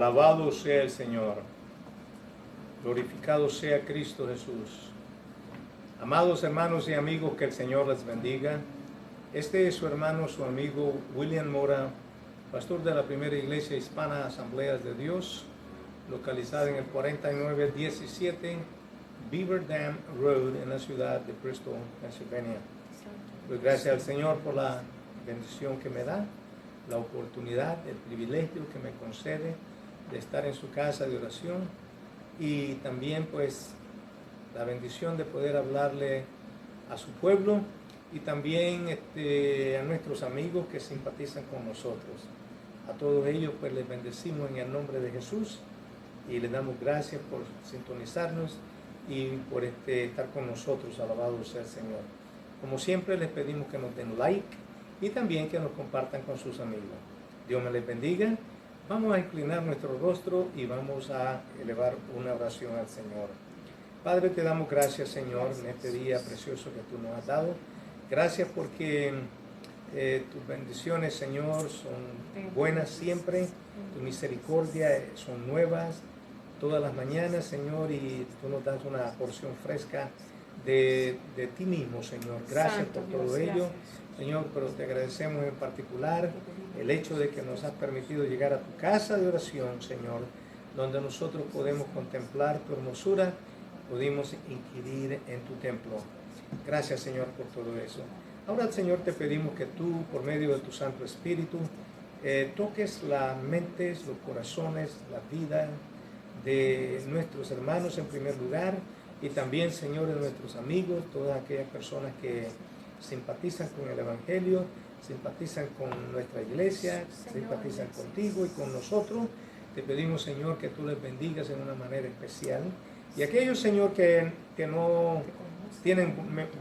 Alabado sea el Señor, glorificado sea Cristo Jesús. Amados hermanos y amigos, que el Señor les bendiga. Este es su hermano, su amigo William Mora, pastor de la primera iglesia hispana Asambleas de Dios, localizada en el 4917 Beaver Dam Road en la ciudad de Bristol, Pennsylvania. Pues gracias al Señor por la bendición que me da, la oportunidad, el privilegio que me concede de estar en su casa de oración, y también pues la bendición de poder hablarle a su pueblo y también a nuestros amigos que simpatizan con nosotros. A todos ellos pues les bendecimos en el nombre de Jesús y les damos gracias por sintonizarnos y por estar con nosotros. Alabado sea el Señor. Como siempre les pedimos que nos den like y también que nos compartan con sus amigos. Dios me les bendiga. Vamos a inclinar nuestro rostro y vamos a elevar una oración al Señor. Padre, te damos gracias, Señor, en este día precioso que tú nos has dado. Gracias porque tus bendiciones, Señor, son buenas siempre. Tu misericordia son nuevas todas las mañanas, Señor, y tú nos das una porción fresca de ti mismo, Señor. Gracias por todo ello, Señor, pero te agradecemos en particular el hecho de que nos has permitido llegar a tu casa de oración, Señor, donde nosotros podemos contemplar tu hermosura, podemos inquirir en tu templo. Gracias, Señor, por todo eso. Ahora, Señor, te pedimos que tú, por medio de tu Santo Espíritu, toques las mentes, los corazones, la vida de nuestros hermanos en primer lugar, y también, Señor, de nuestros amigos, todas aquellas personas que simpatizan con el Evangelio, simpatizan con nuestra iglesia, simpatizan contigo y con nosotros. Te pedimos, Señor, que tú les bendigas en una manera especial. Y aquellos, Señor, que no tienen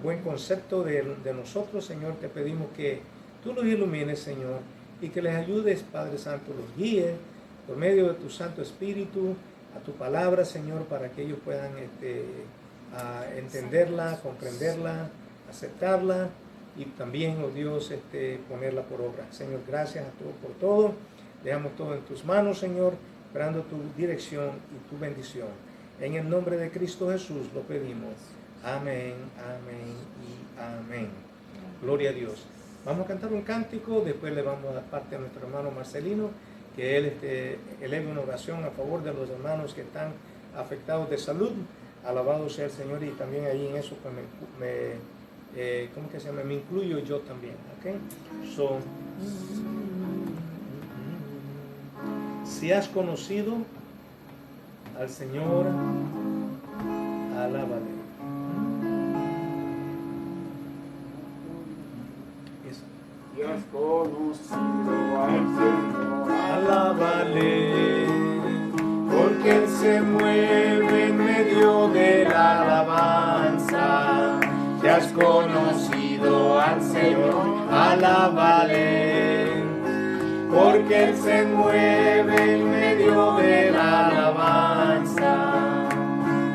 buen concepto de nosotros, Señor, te pedimos que tú los ilumines, Señor, y que les ayudes, Padre Santo, los guíes por medio de tu Santo Espíritu a tu palabra, Señor, para que ellos puedan entenderla, comprenderla, aceptarla y también, oh Dios, ponerla por obra. Señor, gracias a todos por todo. Dejamos todo en tus manos, Señor, esperando tu dirección y tu bendición. En el nombre de Cristo Jesús lo pedimos. Amén, amén y amén. Gloria a Dios. Vamos a cantar un cántico, después le vamos a dar parte a nuestro hermano Marcelino, que él eleve una oración a favor de los hermanos que están afectados de salud. Alabado sea el Señor, y también ahí en eso pues ¿cómo que se llama? Me incluyo yo también, ¿ok? Si has conocido al Señor, alábale. Si has conocido al Señor, Alábale, porque Él se mueve en medio de la alabanza. Si has conocido al Señor, alábale, porque Él se mueve en medio de la alabanza.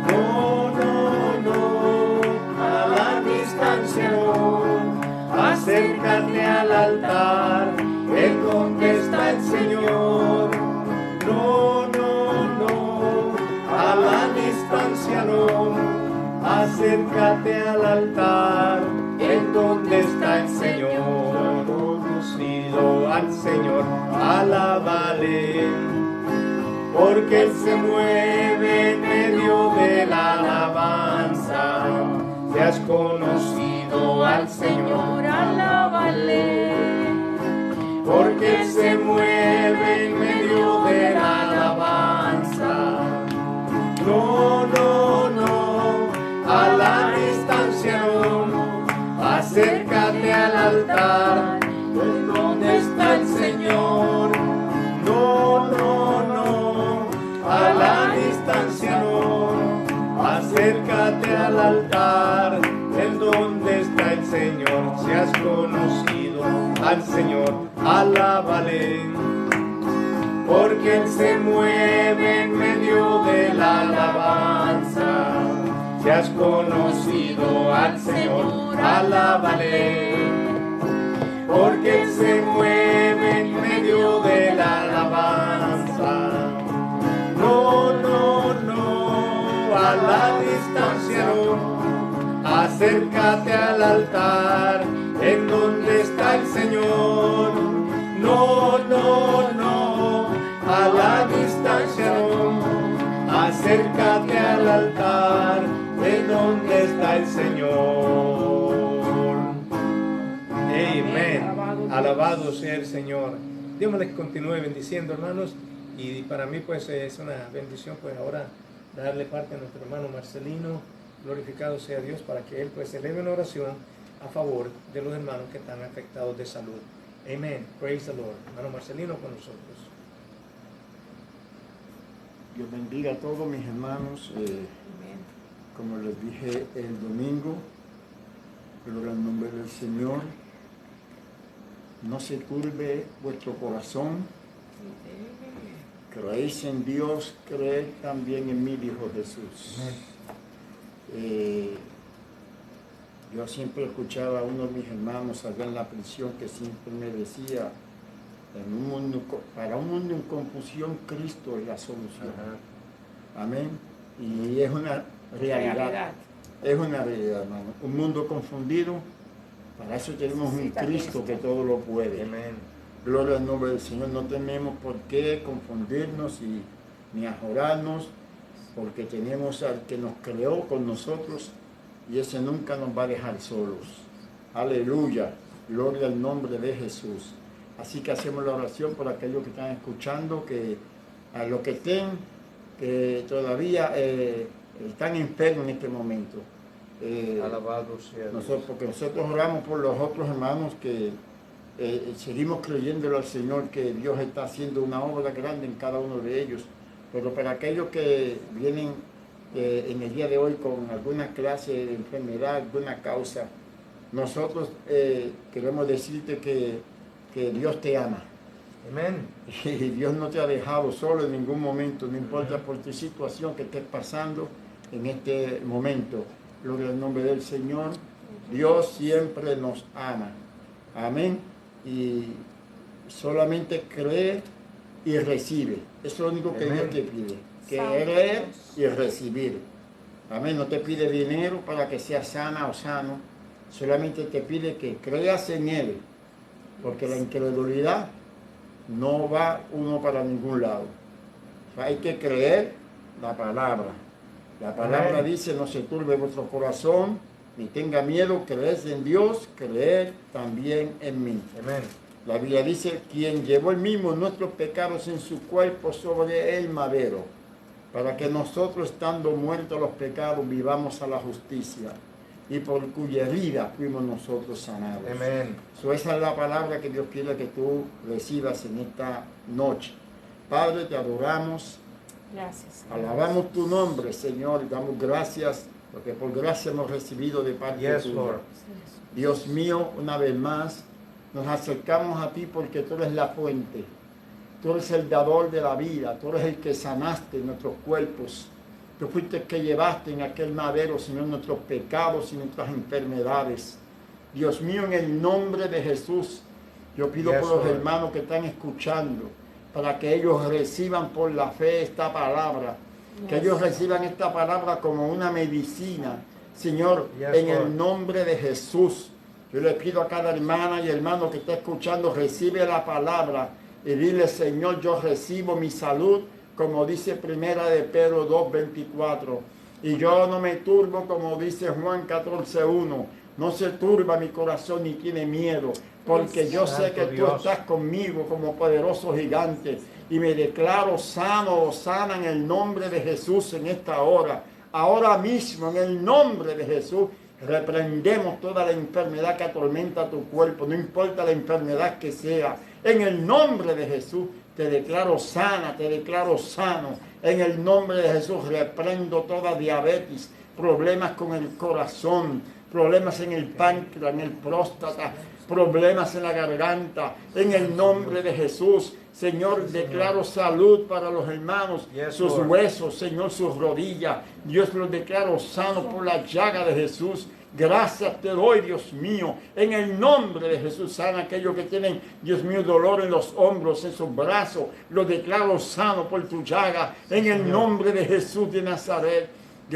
No, no, no, a la distancia no, acércate al altar, es donde está el Señor. No, no, no, a la distancia no, acércate al altar, en donde está el Señor. Conocido al Señor, alábale, porque Él se mueve en medio de la alabanza. Si has conocido al Señor, alábale, porque Él se mueve en medio de la alabanza. No, no, no, a la distancia no, acércate al altar, es donde está el Señor. No, no, no, a la distancia no, acércate al altar, es donde está el Señor. Si has conocido al Señor, alábale, porque Él se mueve en medio de la alabanza. Si has conocido al Señor, alábale, porque Él se mueve en medio de la alabanza. distancia no, acércate al altar, en donde está el Señor. No, no, no, a la distancia no, acércate al altar, en donde está el Señor. Amén. Alabado sea el Señor. Dios me les continúe bendiciendo, hermanos. Y para mí pues es una bendición pues ahora darle parte a nuestro hermano Marcelino. Glorificado sea Dios, para que él pues eleve una oración a favor de los hermanos que están afectados de salud. Amén. Praise the Lord. Hermano Marcelino con nosotros. Dios bendiga a todos mis hermanos. Como les dije el domingo, gloria al nombre del Señor. No se turbe vuestro corazón. Creéis en Dios, creed también en mí, dijo Jesús. Yo siempre escuchaba a uno de mis hermanos allá en la prisión que siempre me decía, para un mundo en confusión, Cristo es la solución. Amén. Y es una realidad. Es una realidad, hermano. Un mundo confundido, para eso tenemos un Cristo que todo lo puede. Amén. Gloria al nombre del Señor. No tenemos por qué confundirnos ni ajorarnos, porque tenemos al que nos creó con nosotros y ese nunca nos va a dejar solos. Aleluya. Gloria al nombre de Jesús. Así que hacemos la oración por aquellos que están escuchando, que a los que estén, que todavía están enfermos en este momento. Alabado sea Dios. Porque nosotros oramos por los otros hermanos que seguimos creyéndole al Señor que Dios está haciendo una obra grande en cada uno de ellos. Pero para aquellos que vienen en el día de hoy con alguna clase de enfermedad, alguna causa, nosotros queremos decirte que Dios te ama. Amén. Y Dios no te ha dejado solo en ningún momento, no importa por tu situación que estés pasando en este momento. Gloria al nombre del Señor. Dios siempre nos ama. Amén. Y solamente cree y recibe. Eso es lo único que Dios te pide. Creer y recibir. Amén. No te pide dinero para que seas sana o sano. Solamente te pide que creas en Él. Porque la incredulidad no va uno para ningún lado. Hay que creer la palabra. La palabra dice, no se turbe vuestro corazón, ni tenga miedo, creed en Dios, creed también en mí. Amén. La Biblia dice, quien llevó el mismo nuestros pecados en su cuerpo sobre el madero, para que nosotros, estando muertos a los pecados, vivamos a la justicia, y por cuya herida fuimos nosotros sanados. Amén. Esa es la palabra que Dios quiere que tú recibas en esta noche. Padre, te adoramos. Gracias. Alabamos tu nombre, Señor, y damos gracias, porque por gracia hemos recibido de parte tuya. Lord. Dios mío, una vez más, nos acercamos a ti porque tú eres la fuente, tú eres el dador de la vida, tú eres el que sanaste nuestros cuerpos, tú fuiste el que llevaste en aquel madero, Señor, nuestros pecados y nuestras enfermedades. Dios mío, en el nombre de Jesús, yo pido por los hermanos que están escuchando, para que ellos reciban por la fe esta palabra, que ellos reciban esta palabra como una medicina, Señor, en el nombre de Jesús. Yo le pido a cada hermana y hermano que está escuchando, recibe la palabra y dile, Señor, yo recibo mi salud, como dice Primera de Pedro 2:24. Y yo no me turbo, como dice Juan 14:1. No se turba mi corazón ni tiene miedo, porque yo sé que tú estás conmigo como poderoso gigante y me declaro sano o sana en el nombre de Jesús en esta hora. Ahora mismo, en el nombre de Jesús, reprendemos toda la enfermedad que atormenta tu cuerpo, no importa la enfermedad que sea. En el nombre de Jesús te declaro sana, te declaro sano. En el nombre de Jesús reprendo toda diabetes, problemas con el corazón, problemas en el páncreas, en el próstata, problemas en la garganta. En el nombre de Jesús, Señor, declaro salud para los hermanos, sus huesos, Señor, sus rodillas. Dios, los declaro sanos por la llaga de Jesús. Gracias te doy, Dios mío. En el nombre de Jesús, sana aquellos que tienen, Dios mío, dolor en los hombros, en sus brazos. Los declaro sano por tu llaga. En el nombre de Jesús de Nazaret.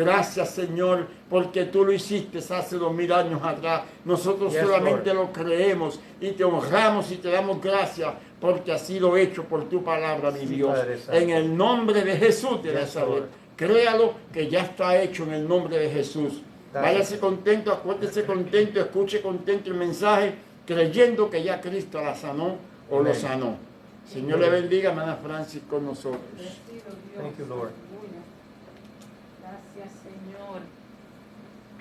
Gracias, Señor, porque tú lo hiciste hace 2000 años atrás. Nosotros Yes, solamente Lord. lo creemos y te honramos y te damos gracias porque ha sido hecho por tu palabra, mi Sí, Dios. Padre Santo. En el nombre de Jesús de Yes, Nazaret. Lord. Créalo que ya está hecho en el nombre de Jesús. Gracias. Váyase contento, acuérdese contento, escuche contento el mensaje, creyendo que ya Cristo la sanó o lo Amén. sanó. Señor le bendiga, hermana Francis, con nosotros. Bendecido Dios. Thank you, Lord. Aleluya. Gracias, Señor.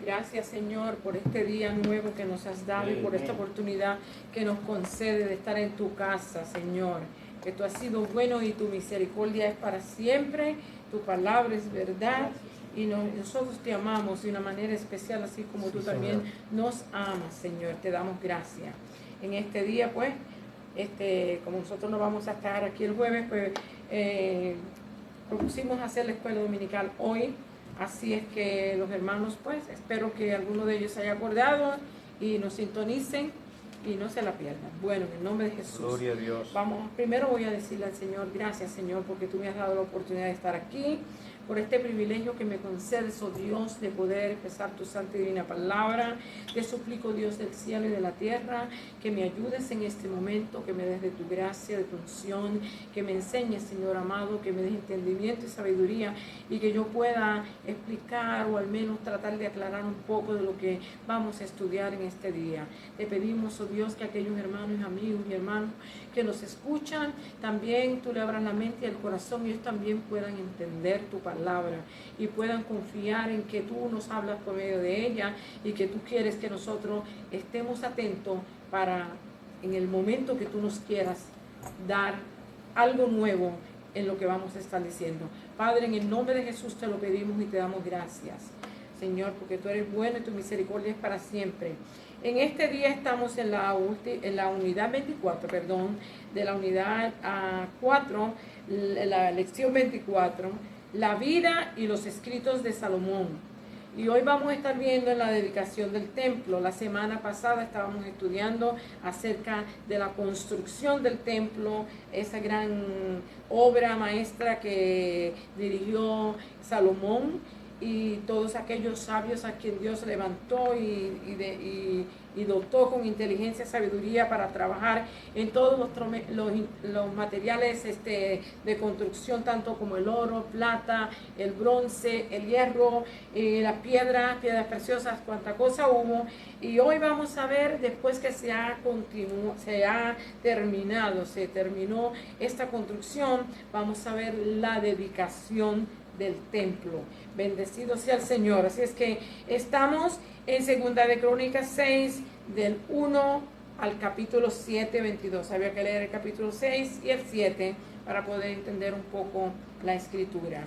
Gracias, Señor, por este día nuevo que nos has dado y por esta oportunidad que nos concede de estar en tu casa, Señor. Que tú has sido bueno y tu misericordia es para siempre. Tu palabra es verdad. Y nosotros te amamos de una manera especial, así como Sí, tú también Señor. nos amas, Señor. Te damos gracias. En este día, pues, como nosotros no vamos a estar aquí el jueves, pues propusimos hacer la escuela dominical hoy. Así es que los hermanos, pues, espero que alguno de ellos se haya acordado y nos sintonicen y no se la pierdan. Bueno, en el nombre de Jesús. Gloria a Dios. Vamos, primero voy a decirle al Señor, gracias, Señor, porque tú me has dado la oportunidad de estar aquí, por este privilegio que me concedes, oh Dios, de poder expresar tu santa y divina palabra. Te suplico, Dios del cielo y de la tierra, que me ayudes en este momento, que me des de tu gracia, de tu unción, que me enseñes, Señor amado, que me des entendimiento y sabiduría y que yo pueda explicar o al menos tratar de aclarar un poco de lo que vamos a estudiar en este día. Te pedimos, oh Dios, que aquellos hermanos y amigos y hermanos que nos escuchan, también tú le abras la mente y el corazón y ellos también puedan entender tu palabra y puedan confiar en que tú nos hablas por medio de ella y que tú quieres que nosotros estemos atentos para en el momento que tú nos quieras dar algo nuevo en lo que vamos a estar diciendo. Padre, en el nombre de Jesús te lo pedimos y te damos gracias, Señor, porque tú eres bueno y tu misericordia es para siempre. En este día estamos en la unidad 24, de la unidad 4, la lección 24, la vida y los escritos de Salomón. Y hoy vamos a estar viendo en la dedicación del templo. La semana pasada estábamos estudiando acerca de la construcción del templo, esa gran obra maestra que dirigió Salomón y todos aquellos sabios a quien Dios levantó y dotó con inteligencia y sabiduría para trabajar en todos los materiales de construcción, tanto como el oro, plata, el bronce, el hierro, las piedras preciosas, cuanta cosa hubo. Y hoy vamos a ver, después que se terminó esta construcción, vamos a ver la dedicación del templo. Bendecido sea el Señor. Así es que estamos en Segunda de Crónicas 6, del 1 al capítulo 7, 22. Había que leer el capítulo 6 y el 7 para poder entender un poco la escritura.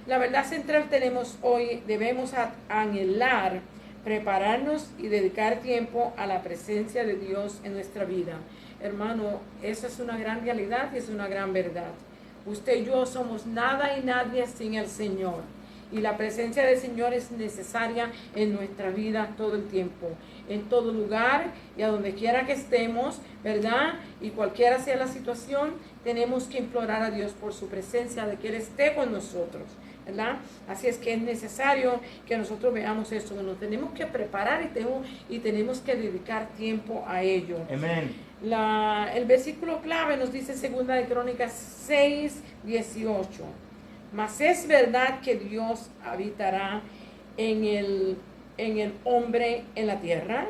La verdad central tenemos hoy, debemos anhelar, prepararnos y dedicar tiempo a la presencia de Dios en nuestra vida. Hermano, eso es una gran realidad y es una gran verdad. Usted y yo somos nada y nadie sin el Señor. Y la presencia del Señor es necesaria en nuestra vida todo el tiempo, en todo lugar y a donde quiera que estemos, ¿verdad? Y cualquiera sea la situación, tenemos que implorar a Dios por su presencia, de que Él esté con nosotros, ¿verdad? Así es que es necesario que nosotros veamos eso, que nos tenemos que preparar y tenemos que dedicar tiempo a ello. Amén. El versículo clave nos dice Segunda de Crónicas 6, 18. Mas es verdad que Dios habitará en el hombre en la tierra,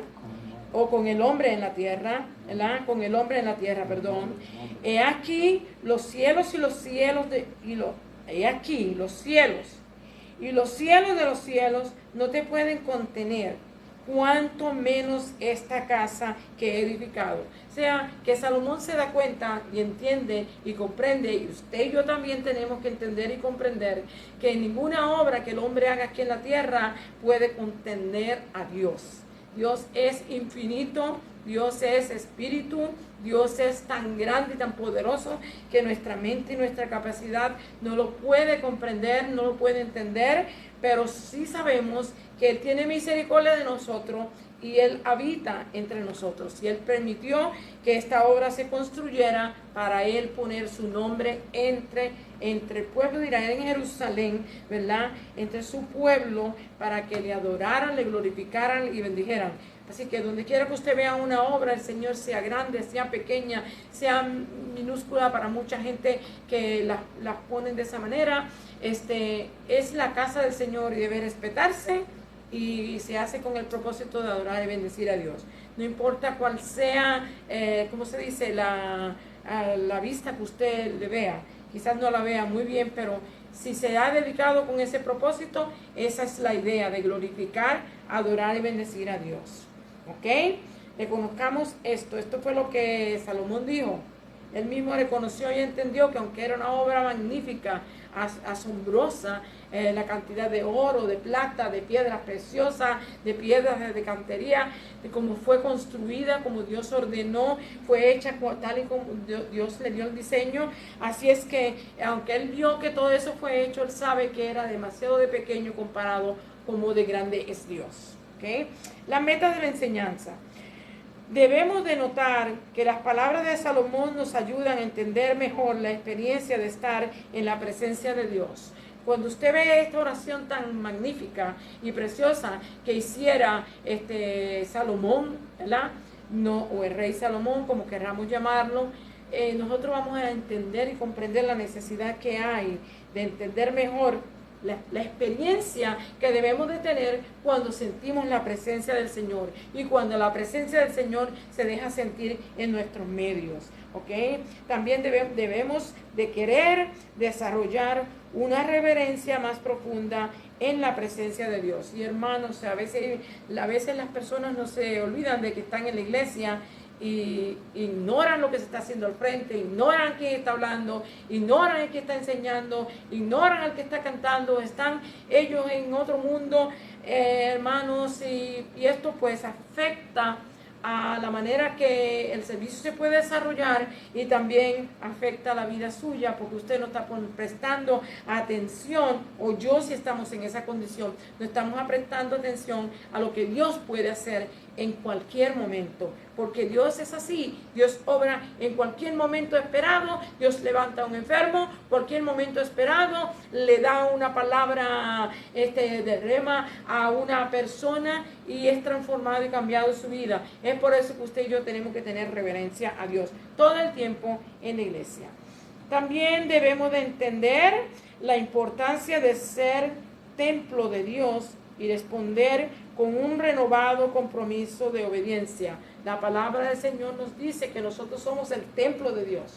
o con el hombre en la tierra, ¿verdad? Con el hombre en la tierra, perdón. He aquí los cielos y los cielos he aquí los cielos y los cielos de los cielos no te pueden contener, cuanto menos esta casa que he edificado. O sea, que Salomón se da cuenta y entiende y comprende, y usted y yo también tenemos que entender y comprender que ninguna obra que el hombre haga aquí en la tierra puede contener a Dios. Dios es infinito, Dios es espíritu, Dios es tan grande y tan poderoso que nuestra mente y nuestra capacidad no lo puede comprender, no lo puede entender, pero sí sabemos que Él tiene misericordia de nosotros, y Él habita entre nosotros. Y Él permitió que esta obra se construyera para Él poner su nombre entre el pueblo de Israel en Jerusalén, ¿verdad? Entre su pueblo, para que le adoraran, le glorificaran y bendijeran. Así que donde quiera que usted vea una obra, el Señor, sea grande, sea pequeña, sea minúscula, para mucha gente que las ponen de esa manera, es la casa del Señor y debe respetarse, y se hace con el propósito de adorar y bendecir a Dios. No importa cuál sea, ¿cómo se dice? La vista que usted le vea. Quizás no la vea muy bien, pero si se ha dedicado con ese propósito, esa es la idea, de glorificar, adorar y bendecir a Dios. ¿Ok? Reconozcamos esto. Esto fue lo que Salomón dijo. Él mismo reconoció y entendió que aunque era una obra magnífica, asombrosa, la cantidad de oro, de plata, de piedras preciosas, de piedras de cantería, de cómo fue construida, como Dios ordenó, fue hecha tal y como Dios le dio el diseño. Así es que, aunque él vio que todo eso fue hecho, él sabe que era demasiado de pequeño comparado como de grande es Dios. ¿Okay? La meta de la enseñanza. Debemos de notar que las palabras de Salomón nos ayudan a entender mejor la experiencia de estar en la presencia de Dios. Cuando usted ve esta oración tan magnífica y preciosa que hiciera Salomón, ¿verdad? No, o el rey Salomón, como queramos llamarlo, nosotros vamos a entender y comprender la necesidad que hay de entender mejor la experiencia que debemos de tener cuando sentimos la presencia del Señor y cuando la presencia del Señor se deja sentir en nuestros medios. ¿Ok? También debemos de querer desarrollar una reverencia más profunda en la presencia de Dios. Y hermanos, a veces las personas no se olvidan de que están en la iglesia y ignoran lo que se está haciendo al frente, ignoran quién está hablando, ignoran el que está enseñando, ignoran al que está cantando, están ellos en otro mundo, hermanos, y esto pues afecta a la manera que el servicio se puede desarrollar y también afecta la vida suya, porque usted no está prestando atención, o yo, si estamos en esa condición, no estamos prestando atención a lo que Dios puede hacer en cualquier momento, porque Dios es así. Dios obra en cualquier momento esperado. Dios levanta a un enfermo, cualquier momento esperado, le da una palabra de rema a una persona y es transformado y cambiado su vida. Es por eso que usted y yo tenemos que tener reverencia a Dios todo el tiempo en la iglesia. También debemos de entender la importancia de ser templo de Dios y responder con un renovado compromiso de obediencia. La palabra del Señor nos dice que nosotros somos el templo de Dios.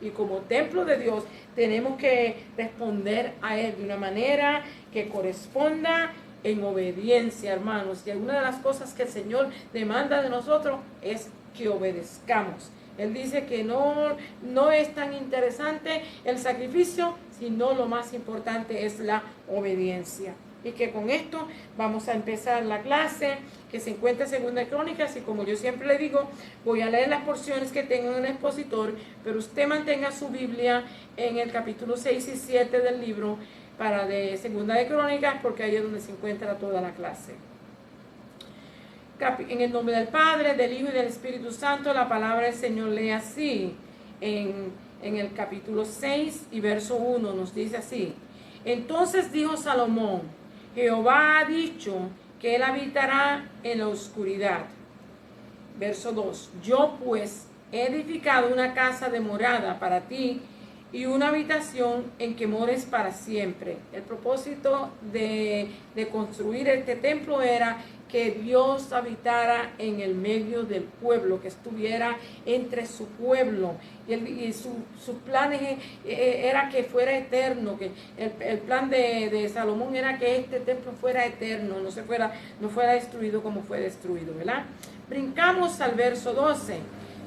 Y como templo de Dios tenemos que responder a Él de una manera que corresponda en obediencia, hermanos. Y una de las cosas que el Señor demanda de nosotros es que obedezcamos. Él dice que no es tan interesante el sacrificio, sino lo más importante es la obediencia. Y que con esto vamos a empezar la clase que se encuentra en 2 Crónicas, y como yo siempre le digo, voy a leer las porciones que tengo en el expositor, pero usted mantenga su Biblia en el capítulo 6 y 7 del libro para de 2 Crónicas, porque ahí es donde se encuentra toda la clase. En el nombre del Padre, del Hijo y del Espíritu Santo, la palabra del Señor lee así, en el capítulo 6 y verso 1 nos dice así: entonces dijo Salomón, Jehová ha dicho que él habitará en la oscuridad. Verso 2. Yo pues he edificado una casa de morada para ti y una habitación en que mores para siempre. El propósito de construir este templo era que Dios habitara en el medio del pueblo, que estuviera entre su pueblo. Y sus planes era que fuera eterno, que el plan de Salomón era que este templo fuera eterno, no fuera destruido como fue destruido, ¿verdad? Brincamos al verso 12.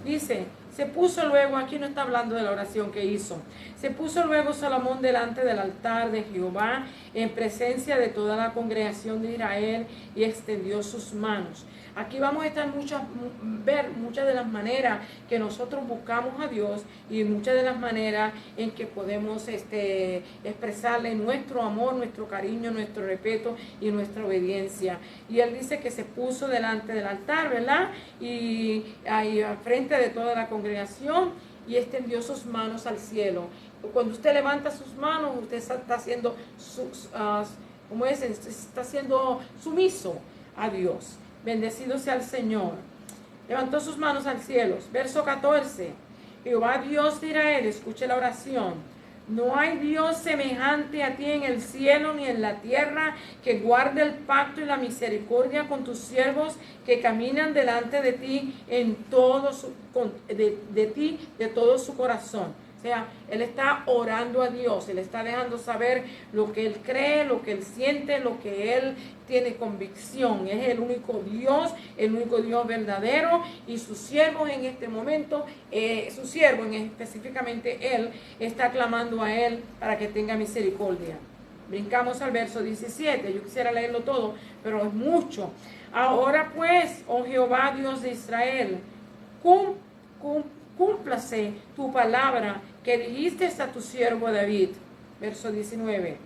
Dice, Se puso luego, aquí no está hablando de la oración que hizo, se puso luego Salomón delante del altar de Jehová en presencia de toda la congregación de Israel y extendió sus manos. Aquí vamos a estar ver muchas de las maneras que nosotros buscamos a Dios y muchas de las maneras en que podemos expresarle nuestro amor, nuestro cariño, nuestro respeto y nuestra obediencia. Y él dice que se puso delante del altar, ¿verdad? Y ahí al frente de toda la congregación y extendió sus manos al cielo. Cuando usted levanta sus manos, usted está haciendo, está siendo sumiso a Dios. Bendecido sea el Señor. Levantó sus manos al cielo. Verso 14. Jehová Dios de Israel, escuche la oración. No hay Dios semejante a ti en el cielo ni en la tierra, que guarde el pacto y la misericordia con tus siervos que caminan delante de ti en todo de todo su corazón. O sea, él está orando a Dios, él está dejando saber lo que él cree, lo que él siente, lo que él tiene convicción. Es el único Dios verdadero, y sus siervos en este momento, su siervo específicamente él, está clamando a él para que tenga misericordia. Brincamos al verso 17, yo quisiera leerlo todo, pero es mucho. Ahora pues, oh Jehová Dios de Israel, cúmplase tu palabra que dijiste a tu siervo David. Verso 19.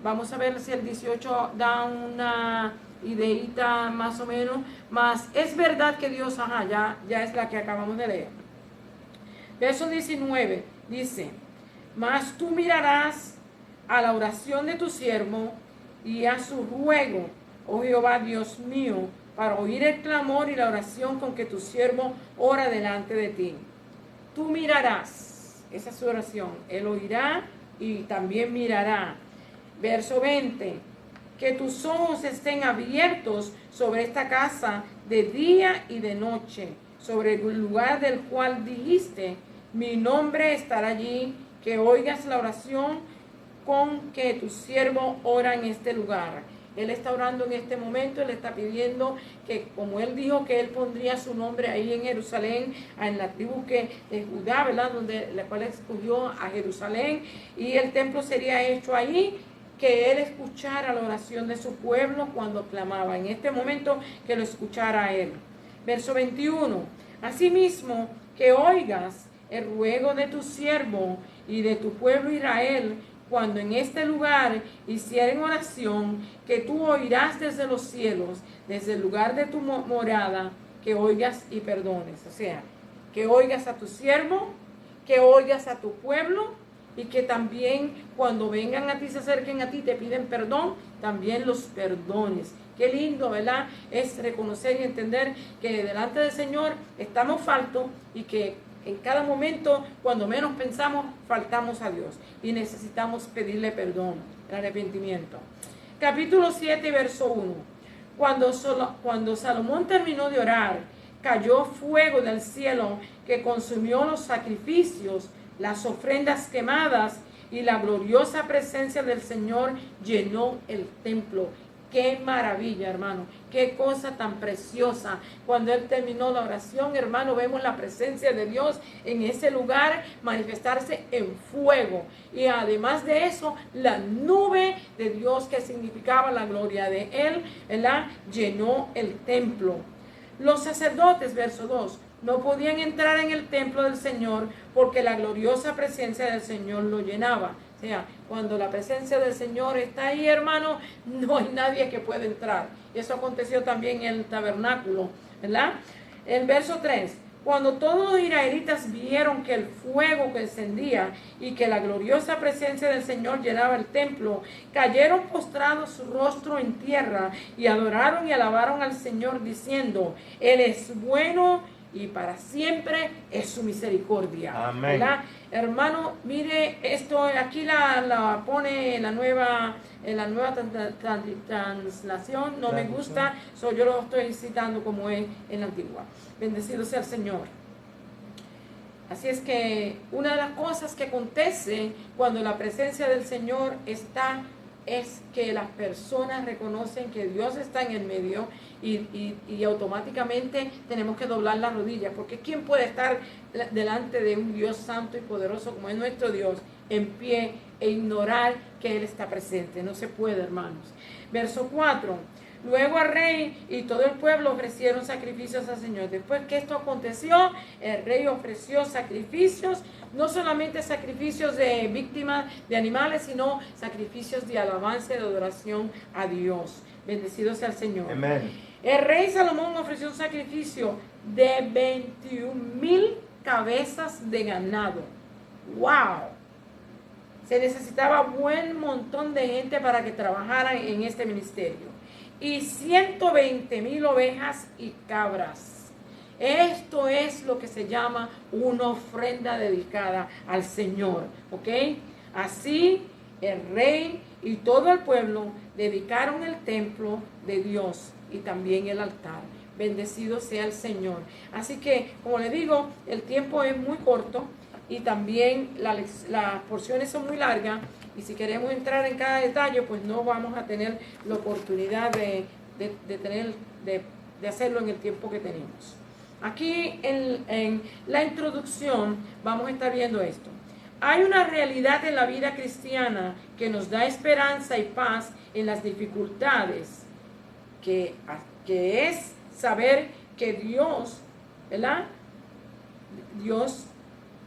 Vamos a ver si el 18 da una ideita más o menos. Mas es verdad que Dios, ya es la que acabamos de leer. Verso 19 dice: mas tú mirarás a la oración de tu siervo y a su ruego, oh Jehová Dios mío, para oír el clamor y la oración con que tu siervo ora delante de ti. Tú mirarás. Esa es su oración. Él oirá y también mirará. Verso 20. Que tus ojos estén abiertos sobre esta casa de día y de noche, sobre el lugar del cual dijiste, mi nombre estará allí, que oigas la oración con que tu siervo ora en este lugar. Él está orando en este momento, él está pidiendo que, como él dijo que él pondría su nombre ahí en Jerusalén, en la tribu de Judá, ¿verdad? La cual escogió a Jerusalén, y el templo sería hecho ahí, que él escuchara la oración de su pueblo cuando clamaba. En este momento, que lo escuchara a él. Verso 21. Asimismo, que oigas el ruego de tu siervo y de tu pueblo Israel, cuando en este lugar hicieren oración, que tú oirás desde los cielos, desde el lugar de tu morada, que oigas y perdones. O sea, que oigas a tu siervo, que oigas a tu pueblo, y que también cuando vengan a ti, se acerquen a ti, te piden perdón, también los perdones. Qué lindo, ¿verdad? Es reconocer y entender que delante del Señor estamos faltos y que en cada momento, cuando menos pensamos, faltamos a Dios y necesitamos pedirle perdón, el arrepentimiento. Capítulo 7, verso 1. Cuando Salomón terminó de orar, cayó fuego del cielo que consumió los sacrificios, las ofrendas quemadas, y la gloriosa presencia del Señor llenó el templo. Qué maravilla, hermano, qué cosa tan preciosa. Cuando él terminó la oración, hermano, vemos la presencia de Dios en ese lugar manifestarse en fuego. Y además de eso, la nube de Dios, que significaba la gloria de él, ¿verdad?, llenó el templo. Los sacerdotes, verso 2, no podían entrar en el templo del Señor porque la gloriosa presencia del Señor lo llenaba. O sea, cuando la presencia del Señor está ahí, hermano, no hay nadie que pueda entrar. Eso aconteció también en el tabernáculo, ¿verdad? El verso 3. Cuando todos los israelitas vieron que el fuego que encendía y que la gloriosa presencia del Señor llenaba el templo, cayeron postrados su rostro en tierra y adoraron y alabaron al Señor diciendo: Él es bueno y para siempre es su misericordia. Amén. ¿Verdad? Hermano, mire esto, aquí la pone en la nueva translación, no me gusta, yo lo estoy citando como es en la antigua. Bendecido sea el Señor. Así es que una de las cosas que acontece cuando la presencia del Señor está es que las personas reconocen que Dios está en el medio y automáticamente tenemos que doblar las rodillas, porque ¿quién puede estar delante de un Dios santo y poderoso como es nuestro Dios en pie e ignorar que Él está presente? No se puede, hermanos. Verso 4. Luego el rey y todo el pueblo ofrecieron sacrificios al Señor. Después que esto aconteció, el rey ofreció sacrificios, no solamente sacrificios de víctimas de animales, sino sacrificios de alabanza y de adoración a Dios. Bendecido sea el Señor. Amén. El rey Salomón ofreció un sacrificio de 21,000 cabezas de ganado. ¡Wow! Se necesitaba buen montón de gente para que trabajaran en este ministerio. Y 120,000 ovejas y cabras. Esto es lo que se llama una ofrenda dedicada al Señor, ¿ok? Así el rey y todo el pueblo dedicaron el templo de Dios y también el altar. Bendecido sea el Señor. Así que, como le digo, el tiempo es muy corto y también las porciones son muy largas. Y si queremos entrar en cada detalle, pues no vamos a tener la oportunidad de hacerlo en el tiempo que tenemos. Aquí en la introducción vamos a estar viendo esto. Hay una realidad en la vida cristiana que nos da esperanza y paz en las dificultades, que es saber que Dios, ¿verdad?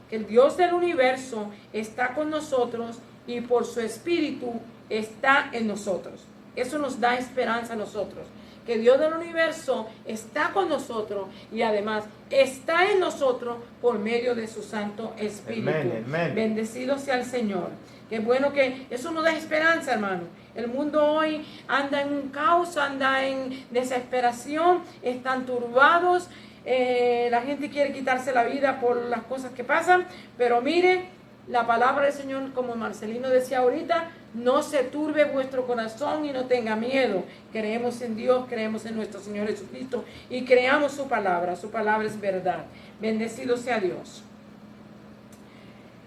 Que el Dios del universo está con nosotros y por su espíritu está en nosotros. Eso nos da esperanza a nosotros, que Dios del universo está con nosotros y además está en nosotros por medio de su Santo Espíritu. Amén, amén. Bendecido sea el Señor. Qué bueno que eso nos da esperanza, hermano. El mundo hoy anda en un caos, anda en desesperación, están turbados. La gente quiere quitarse la vida por las cosas que pasan, pero mire, la palabra del Señor, como Marcelino decía ahorita, no se turbe vuestro corazón y no tenga miedo. Creemos en Dios, creemos en nuestro Señor Jesucristo y creamos su palabra es verdad. Bendecido sea Dios.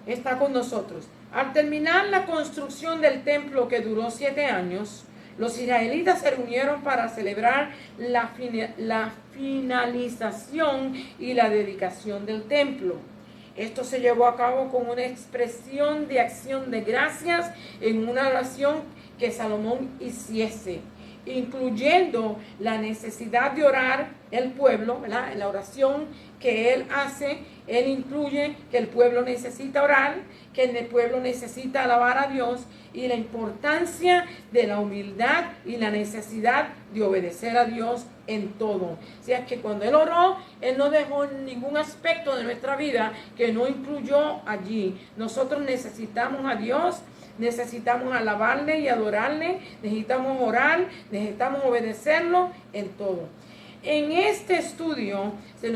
Está con nosotros. Al terminar la construcción del templo, que duró 7 años, los israelitas se reunieron para celebrar la finalización y la dedicación del templo. Esto se llevó a cabo con una expresión de acción de gracias en una oración que Salomón hiciese, incluyendo la necesidad de orar el pueblo, ¿verdad? En la oración que él hace, él incluye que el pueblo necesita orar, que el pueblo necesita alabar a Dios y la importancia de la humildad y la necesidad de obedecer a Dios en todo. O sea que cuando él oró, él no dejó ningún aspecto de nuestra vida que no incluyó allí. Nosotros necesitamos a Dios, necesitamos alabarle y adorarle, necesitamos orar, necesitamos obedecerlo en todo. En este estudio se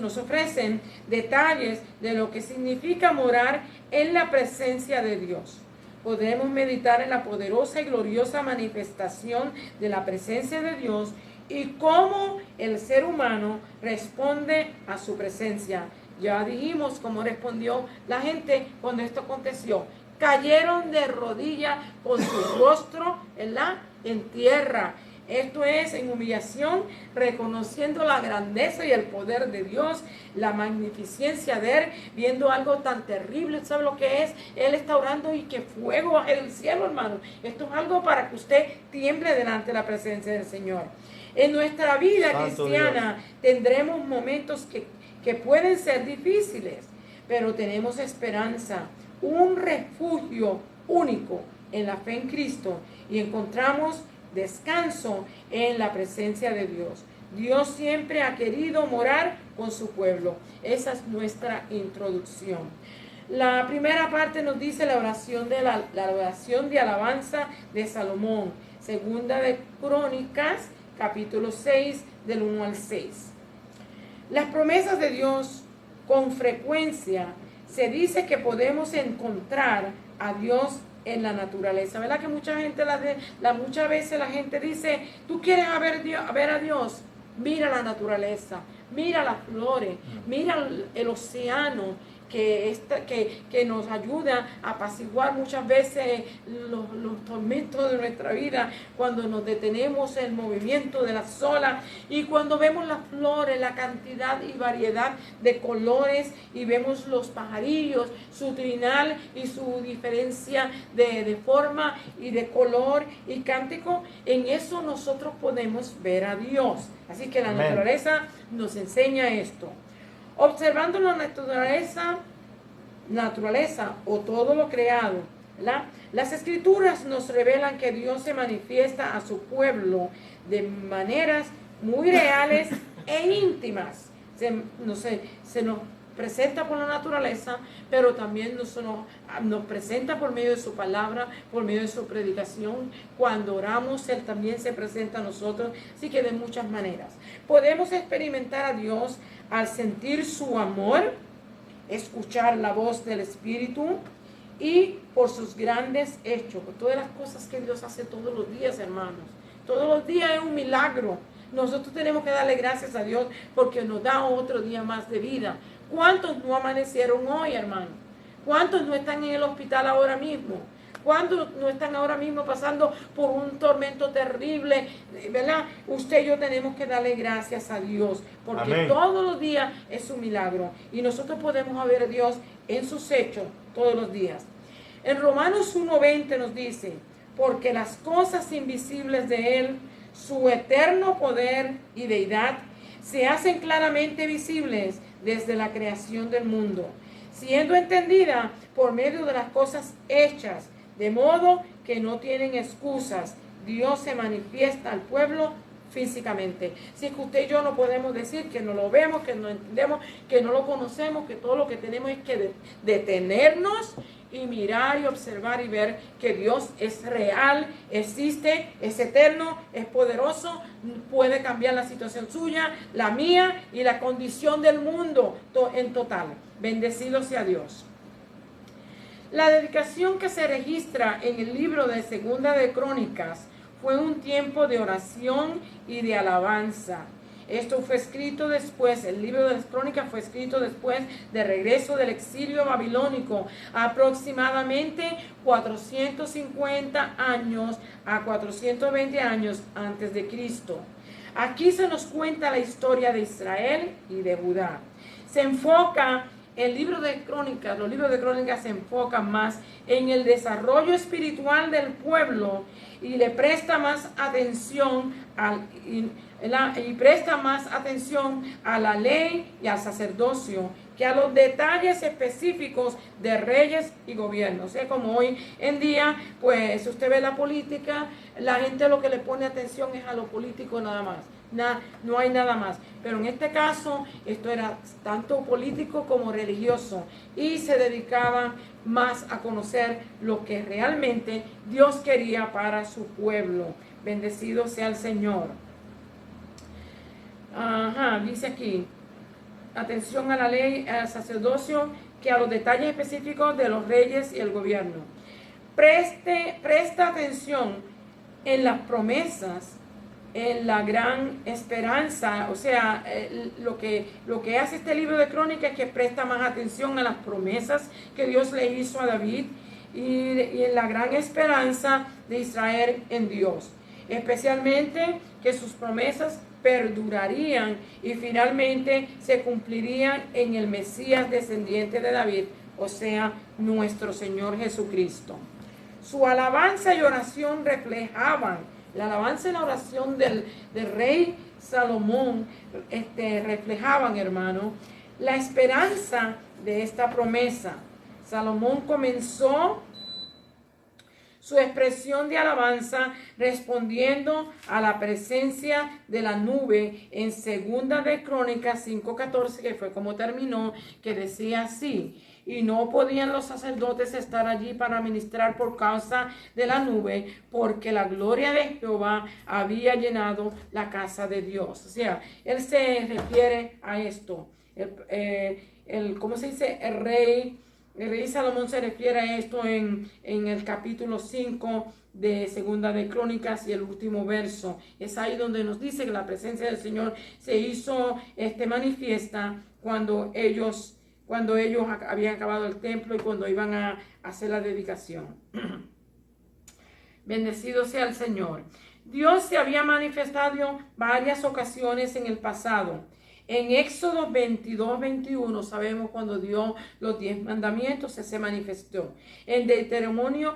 nos ofrecen detalles de lo que significa morar en la presencia de Dios. Podremos meditar en la poderosa y gloriosa manifestación de la presencia de Dios y cómo el ser humano responde a su presencia. Ya dijimos cómo respondió la gente cuando esto aconteció. Cayeron de rodillas con su rostro en tierra. Esto es en humillación, reconociendo la grandeza y el poder de Dios, la magnificencia de Él, viendo algo tan terrible. ¿Sabe lo que es? Él está orando y que fuego baje del cielo, hermano. Esto es algo para que usted tiemble delante de la presencia del Señor. En nuestra vida Santo cristiana Dios, tendremos momentos que pueden ser difíciles, pero tenemos esperanza, un refugio único en la fe en Cristo y encontramos descanso en la presencia de Dios. Dios siempre ha querido morar con su pueblo. Esa es nuestra introducción. La primera parte nos dice la oración de alabanza de Salomón. Segunda de Crónicas, capítulo 6, del 1 al 6. Las promesas de Dios, con frecuencia se dice que podemos encontrar a Dios en la naturaleza, ¿verdad? Que mucha gente, muchas veces la gente dice, tú quieres ver a Dios, mira la naturaleza, mira las flores, mira el océano, que nos ayuda a apaciguar muchas veces los tormentos de nuestra vida, cuando nos detenemos en el movimiento de las olas y cuando vemos las flores, la cantidad y variedad de colores, y vemos los pajarillos, su trinal y su diferencia de forma y de color y cántico. En eso nosotros podemos ver a Dios. Así que la naturaleza nos enseña esto. Observando la naturaleza o todo lo creado, ¿verdad? Las escrituras nos revelan que Dios se manifiesta a su pueblo de maneras muy reales e íntimas. Se nos presenta por la naturaleza, pero también nos presenta por medio de su palabra, por medio de su predicación. Cuando oramos, Él también se presenta a nosotros. Así que de muchas maneras podemos experimentar a Dios al sentir su amor, escuchar la voz del Espíritu y por sus grandes hechos, por todas las cosas que Dios hace todos los días, hermanos. Todos los días es un milagro. Nosotros tenemos que darle gracias a Dios porque nos da otro día más de vida. ¿Cuántos no amanecieron hoy, hermano? ¿Cuántos no están en el hospital ahora mismo? ¿Cuántos no están ahora mismo pasando por un tormento terrible? ¿Verdad? Usted y yo tenemos que darle gracias a Dios, porque Amén. Todos los días es un milagro. Y nosotros podemos ver a Dios en sus hechos todos los días. En Romanos 1:20 nos dice, porque las cosas invisibles de Él, su eterno poder y deidad, se hacen claramente visibles desde la creación del mundo, siendo entendida por medio de las cosas hechas, de modo que no tienen excusas. Dios se manifiesta al pueblo físicamente. Si es que usted y yo no podemos decir que no lo vemos, que no entendemos, que no lo conocemos, que todo lo que tenemos es que detenernos y mirar y observar y ver que Dios es real, existe, es eterno, es poderoso, puede cambiar la situación suya, la mía y la condición del mundo en total. Bendecido sea Dios. La dedicación que se registra en el libro de Segunda de Crónicas fue un tiempo de oración y de alabanza. Esto fue escrito después, el libro de las Crónicas fue escrito después del regreso del exilio babilónico, aproximadamente 450 años a 420 años antes de Cristo. Aquí se nos cuenta la historia de Israel y de Judá. Se enfoca el libro de Crónicas, los libros de Crónicas se enfocan más en el desarrollo espiritual del pueblo y le presta más atención a la ley y al sacerdocio que a los detalles específicos de reyes y gobiernos. O sea, como hoy en día, pues si usted ve la política, la gente lo que le pone atención es a lo político nada más. No hay nada más. Pero en este caso, esto era tanto político como religioso y se dedicaban más a conocer lo que realmente Dios quería para su pueblo. Bendecido sea el Señor. Dice aquí, atención a la ley, al sacerdocio, que a los detalles específicos de los reyes y el gobierno. Presta atención en las promesas, en la gran esperanza. O sea, lo que hace este libro de Crónicas es que presta más atención a las promesas que Dios le hizo a David y en la gran esperanza de Israel en Dios, especialmente que sus promesas perdurarían y finalmente se cumplirían en el Mesías descendiente de David, o sea, nuestro Señor Jesucristo. Su alabanza y oración reflejaban, la alabanza y la oración del rey Salomón reflejaban, hermano, la esperanza de esta promesa. Salomón comenzó su expresión de alabanza respondiendo a la presencia de la nube en Segunda de Crónicas 5:14, que fue como terminó, que decía así: y no podían los sacerdotes estar allí para ministrar por causa de la nube, porque la gloria de Jehová había llenado la casa de Dios. O sea, él se refiere a esto. ¿Cómo se dice? El rey Salomón se refiere a esto en el capítulo 5 de Segunda de Crónicas y el último verso. Es ahí donde nos dice que la presencia del Señor se hizo manifiesta cuando ellos cuando ellos habían acabado el templo y cuando iban a hacer la dedicación. Bendecido sea el Señor. Dios se había manifestado varias ocasiones en el pasado. En Éxodo 22, 21 sabemos cuando dio los 10 mandamientos, se manifestó. En Deuteronomio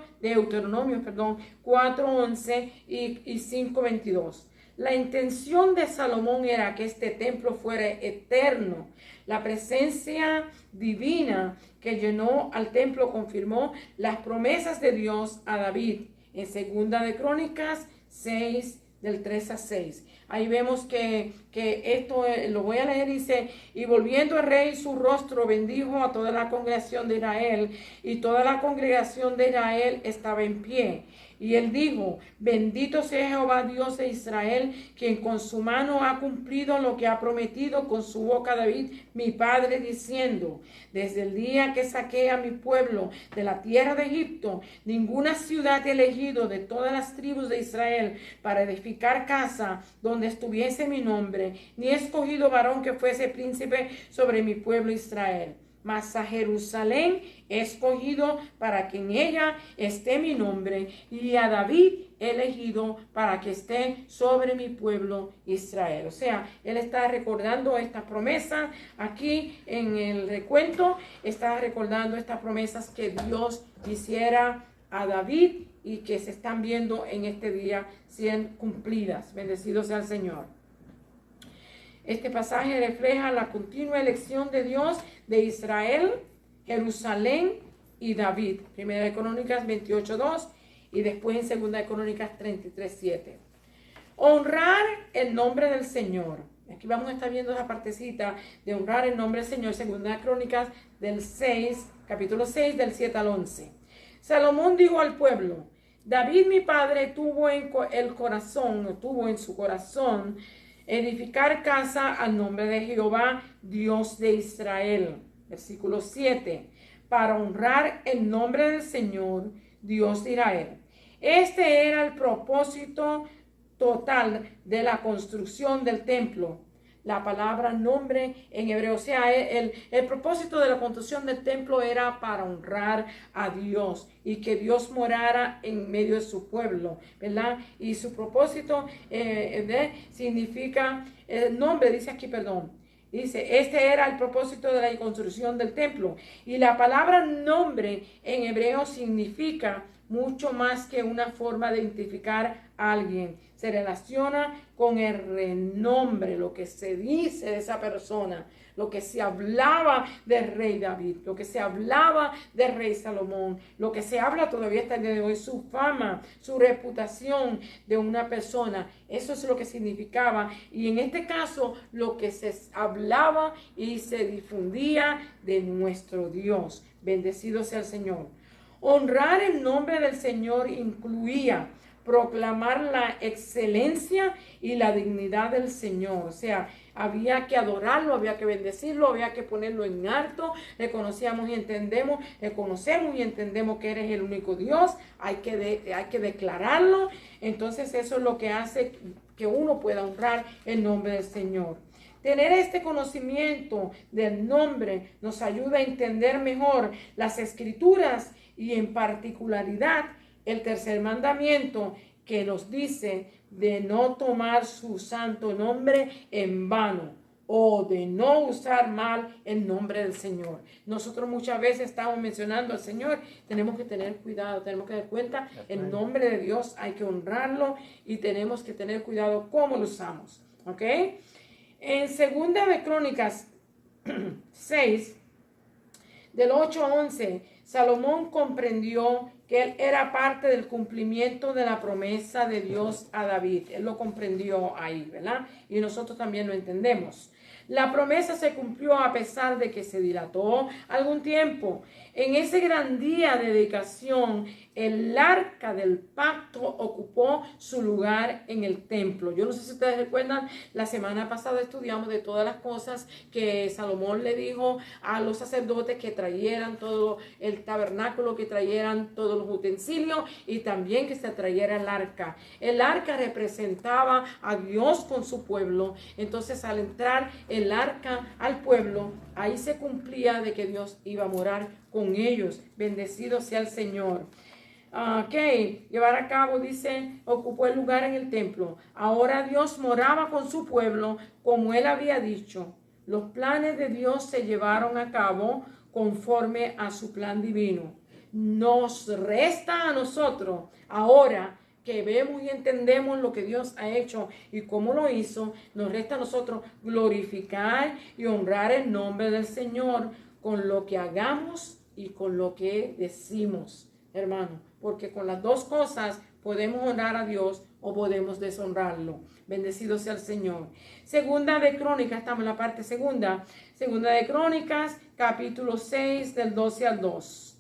4, 11 y 5, 22. La intención de Salomón era que este templo fuera eterno. La presencia divina que llenó al templo confirmó las promesas de Dios a David. En Segunda de Crónicas 6, del 3 a 6. Ahí vemos que esto, lo voy a leer, dice, y volviendo el rey su rostro, bendijo a toda la congregación de Israel, y toda la congregación de Israel estaba en pie. Y él dijo, bendito sea Jehová Dios de Israel, quien con su mano ha cumplido lo que ha prometido con su boca David, mi padre, diciendo, desde el día que saqué a mi pueblo de la tierra de Egipto, ninguna ciudad he elegido de todas las tribus de Israel para edificar casa donde estuviese mi nombre, ni he escogido varón que fuese príncipe sobre mi pueblo Israel. Mas a Jerusalén he escogido para que en ella esté mi nombre, y a David he elegido para que esté sobre mi pueblo Israel. O sea, él está recordando esta promesa aquí en el recuento, está recordando estas promesas que Dios hiciera a David y que se están viendo en este día siendo cumplidas. Bendecido sea el Señor. Este pasaje refleja la continua elección de Dios de Israel, Jerusalén y David. Primera de Crónicas 28:2 y después en Segunda de Crónicas 33:7. Honrar el nombre del Señor. Aquí vamos a estar viendo esa partecita de honrar el nombre del Señor. Segunda de Crónicas capítulo 6, del 7 al 11. Salomón dijo al pueblo, David mi padre tuvo en su corazón edificar casa al nombre de Jehová, Dios de Israel. Versículo 7. Para honrar el nombre del Señor, Dios de Israel. Este era el propósito total de la construcción del templo. La palabra nombre en hebreo, o sea, el propósito de la construcción del templo era para honrar a Dios y que Dios morara en medio de su pueblo, ¿verdad? Y su propósito significa, el nombre dice aquí, dice, este era el propósito de la construcción del templo. Y la palabra nombre en hebreo significa mucho más que una forma de identificar a alguien. Se relaciona con el renombre, lo que se dice de esa persona, lo que se hablaba del rey David, lo que se hablaba del rey Salomón, lo que se habla todavía hasta el día de hoy, su fama, su reputación de una persona. Eso es lo que significaba. Y en este caso, lo que se hablaba y se difundía de nuestro Dios. Bendecido sea el Señor. Honrar el nombre del Señor incluía proclamar la excelencia y la dignidad del Señor. O sea, había que adorarlo, había que bendecirlo, había que ponerlo en alto. Reconocemos y entendemos que eres el único Dios. Hay que declararlo. Entonces eso es lo que hace que uno pueda honrar el nombre del Señor. Tener este conocimiento del nombre nos ayuda a entender mejor las Escrituras y en particularidad el tercer mandamiento que nos dice de no tomar su santo nombre en vano o de no usar mal el nombre del Señor. Nosotros muchas veces estamos mencionando al Señor, tenemos que tener cuidado, tenemos que dar cuenta, el nombre de Dios hay que honrarlo y tenemos que tener cuidado cómo lo usamos, ¿ok? En Segunda de Crónicas 6, del 8 a 11, Salomón comprendió que él era parte del cumplimiento de la promesa de Dios a David. Él lo comprendió ahí, ¿verdad? Y nosotros también lo entendemos. La promesa se cumplió a pesar de que se dilató algún tiempo. En ese gran día de dedicación, el arca del pacto ocupó su lugar en el templo. Yo no sé si ustedes recuerdan, la semana pasada estudiamos de todas las cosas que Salomón le dijo a los sacerdotes que trayeran todo el tabernáculo, que trayeran todos los utensilios y también que se trayera el arca. El arca representaba a Dios con su pueblo. Entonces, al entrar el arca al pueblo, ahí se cumplía de que Dios iba a morar con ellos. Bendecido sea el Señor. Llevar a cabo, dice, ocupó el lugar en el templo. Ahora Dios moraba con su pueblo como él había dicho. Los planes de Dios se llevaron a cabo conforme a su plan divino. Nos resta a nosotros, ahora que vemos y entendemos lo que Dios ha hecho y cómo lo hizo, nos resta a nosotros glorificar y honrar el nombre del Señor con lo que hagamos y con lo que decimos, hermano, porque con las dos cosas podemos honrar a Dios o podemos deshonrarlo. Bendecido sea el Señor. Segunda de Crónicas, estamos en la parte segunda. Segunda de Crónicas, capítulo 6, del 12 al 2.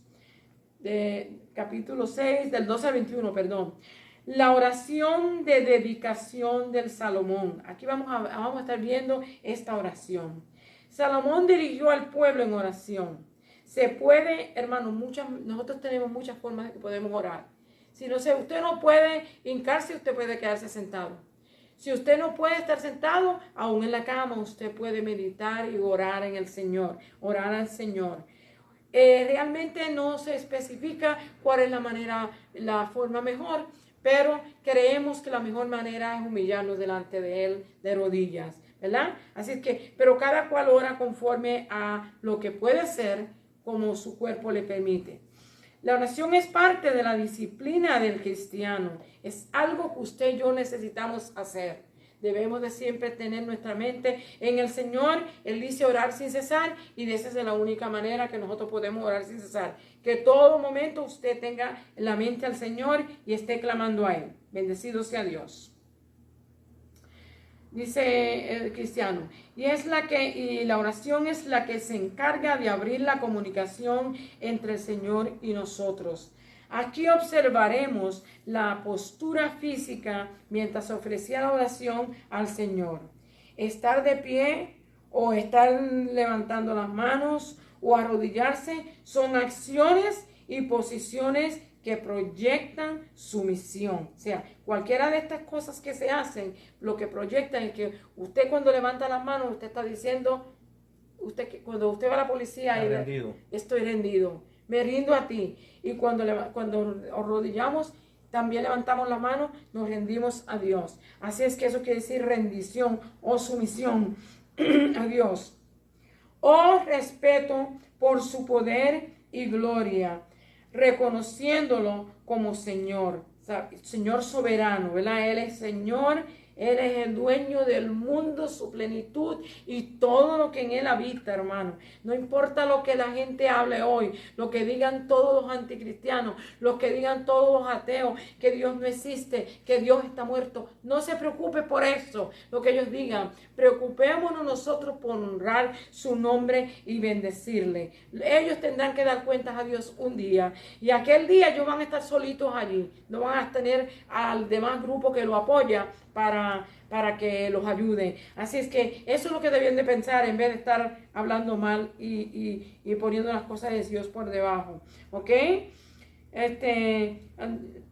Capítulo 6, del 12 al 21, perdón. La oración de dedicación del Salomón. Aquí vamos a estar viendo esta oración. Salomón dirigió al pueblo en oración. Se puede, hermano, nosotros tenemos muchas formas de que podemos orar. Si usted no puede hincarse, usted puede quedarse sentado. Si usted no puede estar sentado, aún en la cama, usted puede meditar y orar en el Señor, orar al Señor. Realmente no se especifica cuál es la forma mejor, pero creemos que la mejor manera es humillarnos delante de Él de rodillas, ¿verdad? Así que, pero cada cual ora conforme a lo que puede ser, como su cuerpo le permite. La oración es parte de la disciplina del cristiano. Es algo que usted y yo necesitamos hacer. Debemos de siempre tener nuestra mente en el Señor. Él dice orar sin cesar y esa es la única manera que nosotros podemos orar sin cesar. Que todo momento usted tenga en la mente al Señor y esté clamando a Él. Bendecido sea Dios. Dice el cristiano, y la oración es la que se encarga de abrir la comunicación entre el Señor y nosotros. Aquí observaremos la postura física mientras ofrecía la oración al Señor. Estar de pie o estar levantando las manos o arrodillarse son acciones y posiciones que proyectan sumisión. O sea, cualquiera de estas cosas que se hacen, lo que proyectan es que usted cuando levanta las manos, usted está diciendo, cuando usted va a la policía, estoy rendido, me rindo a ti. Y cuando arrodillamos, también levantamos la mano, nos rendimos a Dios. Así es que eso quiere decir rendición o sumisión a Dios. O respeto por su poder y gloria, reconociéndolo como Señor, Señor soberano, ¿verdad? Él es Señor, Él es el dueño del mundo, su plenitud y todo lo que en Él habita, hermano. No importa lo que la gente hable hoy, lo que digan todos los anticristianos, lo que digan todos los ateos, que Dios no existe, que Dios está muerto. No se preocupe por eso, lo que ellos digan. Preocupémonos nosotros por honrar su nombre y bendecirle. Ellos tendrán que dar cuentas a Dios un día. Y aquel día ellos van a estar solitos allí. No van a tener al demás grupo que lo apoya para que los ayude. Así es que eso es lo que deben de pensar en vez de estar hablando mal y poniendo las cosas de Dios por debajo. ¿Ok?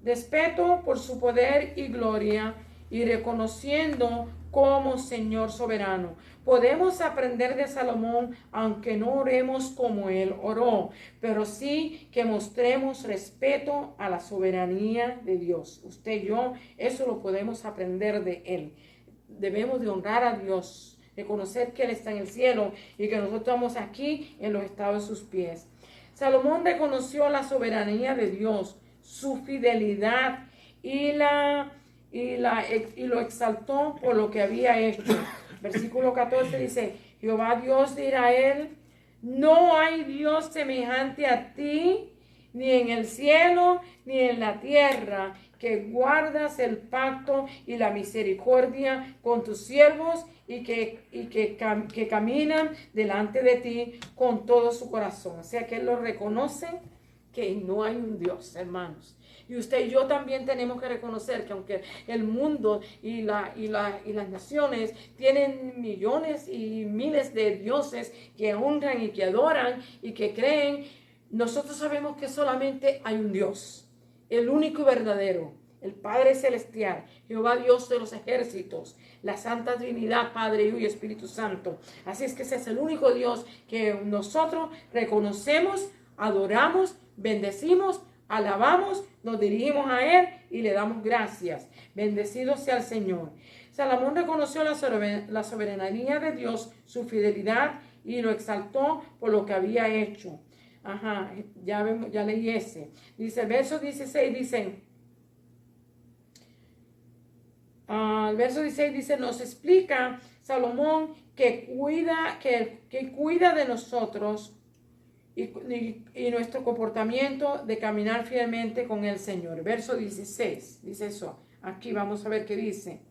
Respeto por su poder y gloria y reconociendo como Señor soberano. Podemos aprender de Salomón, aunque no oremos como él oró, pero sí que mostremos respeto a la soberanía de Dios. Usted y yo, eso lo podemos aprender de él. Debemos de honrar a Dios, reconocer que Él está en el cielo y que nosotros estamos aquí en los estados de sus pies. Salomón reconoció la soberanía de Dios, su fidelidad y lo exaltó por lo que había hecho. Versículo 14 dice, Jehová Dios de Israel, no hay Dios semejante a ti, ni en el cielo, ni en la tierra, que guardas el pacto y la misericordia con tus siervos y que caminan delante de ti con todo su corazón. O sea que Él lo reconoce que no hay un Dios, hermanos. Y usted y yo también tenemos que reconocer que aunque el mundo y las naciones tienen millones y miles de dioses que honran y que adoran y que creen, nosotros sabemos que solamente hay un Dios, el único y verdadero. el Padre Celestial, Jehová Dios de los ejércitos, la Santa Trinidad, Padre, Hijo y Espíritu Santo. Así es que ese es el único Dios que nosotros reconocemos, adoramos, bendecimos, alabamos, nos dirigimos a Él y le damos gracias. Bendecido sea el Señor. Salomón reconoció la soberanía de Dios, su fidelidad, y lo exaltó por lo que había hecho. Ajá, ya leí ese. Dice, el verso 16 dice, el verso 16 dice, nos explica Salomón que cuida de nosotros y nuestro comportamiento de caminar fielmente con el Señor. Verso 16, dice eso. Aquí vamos a ver qué dice.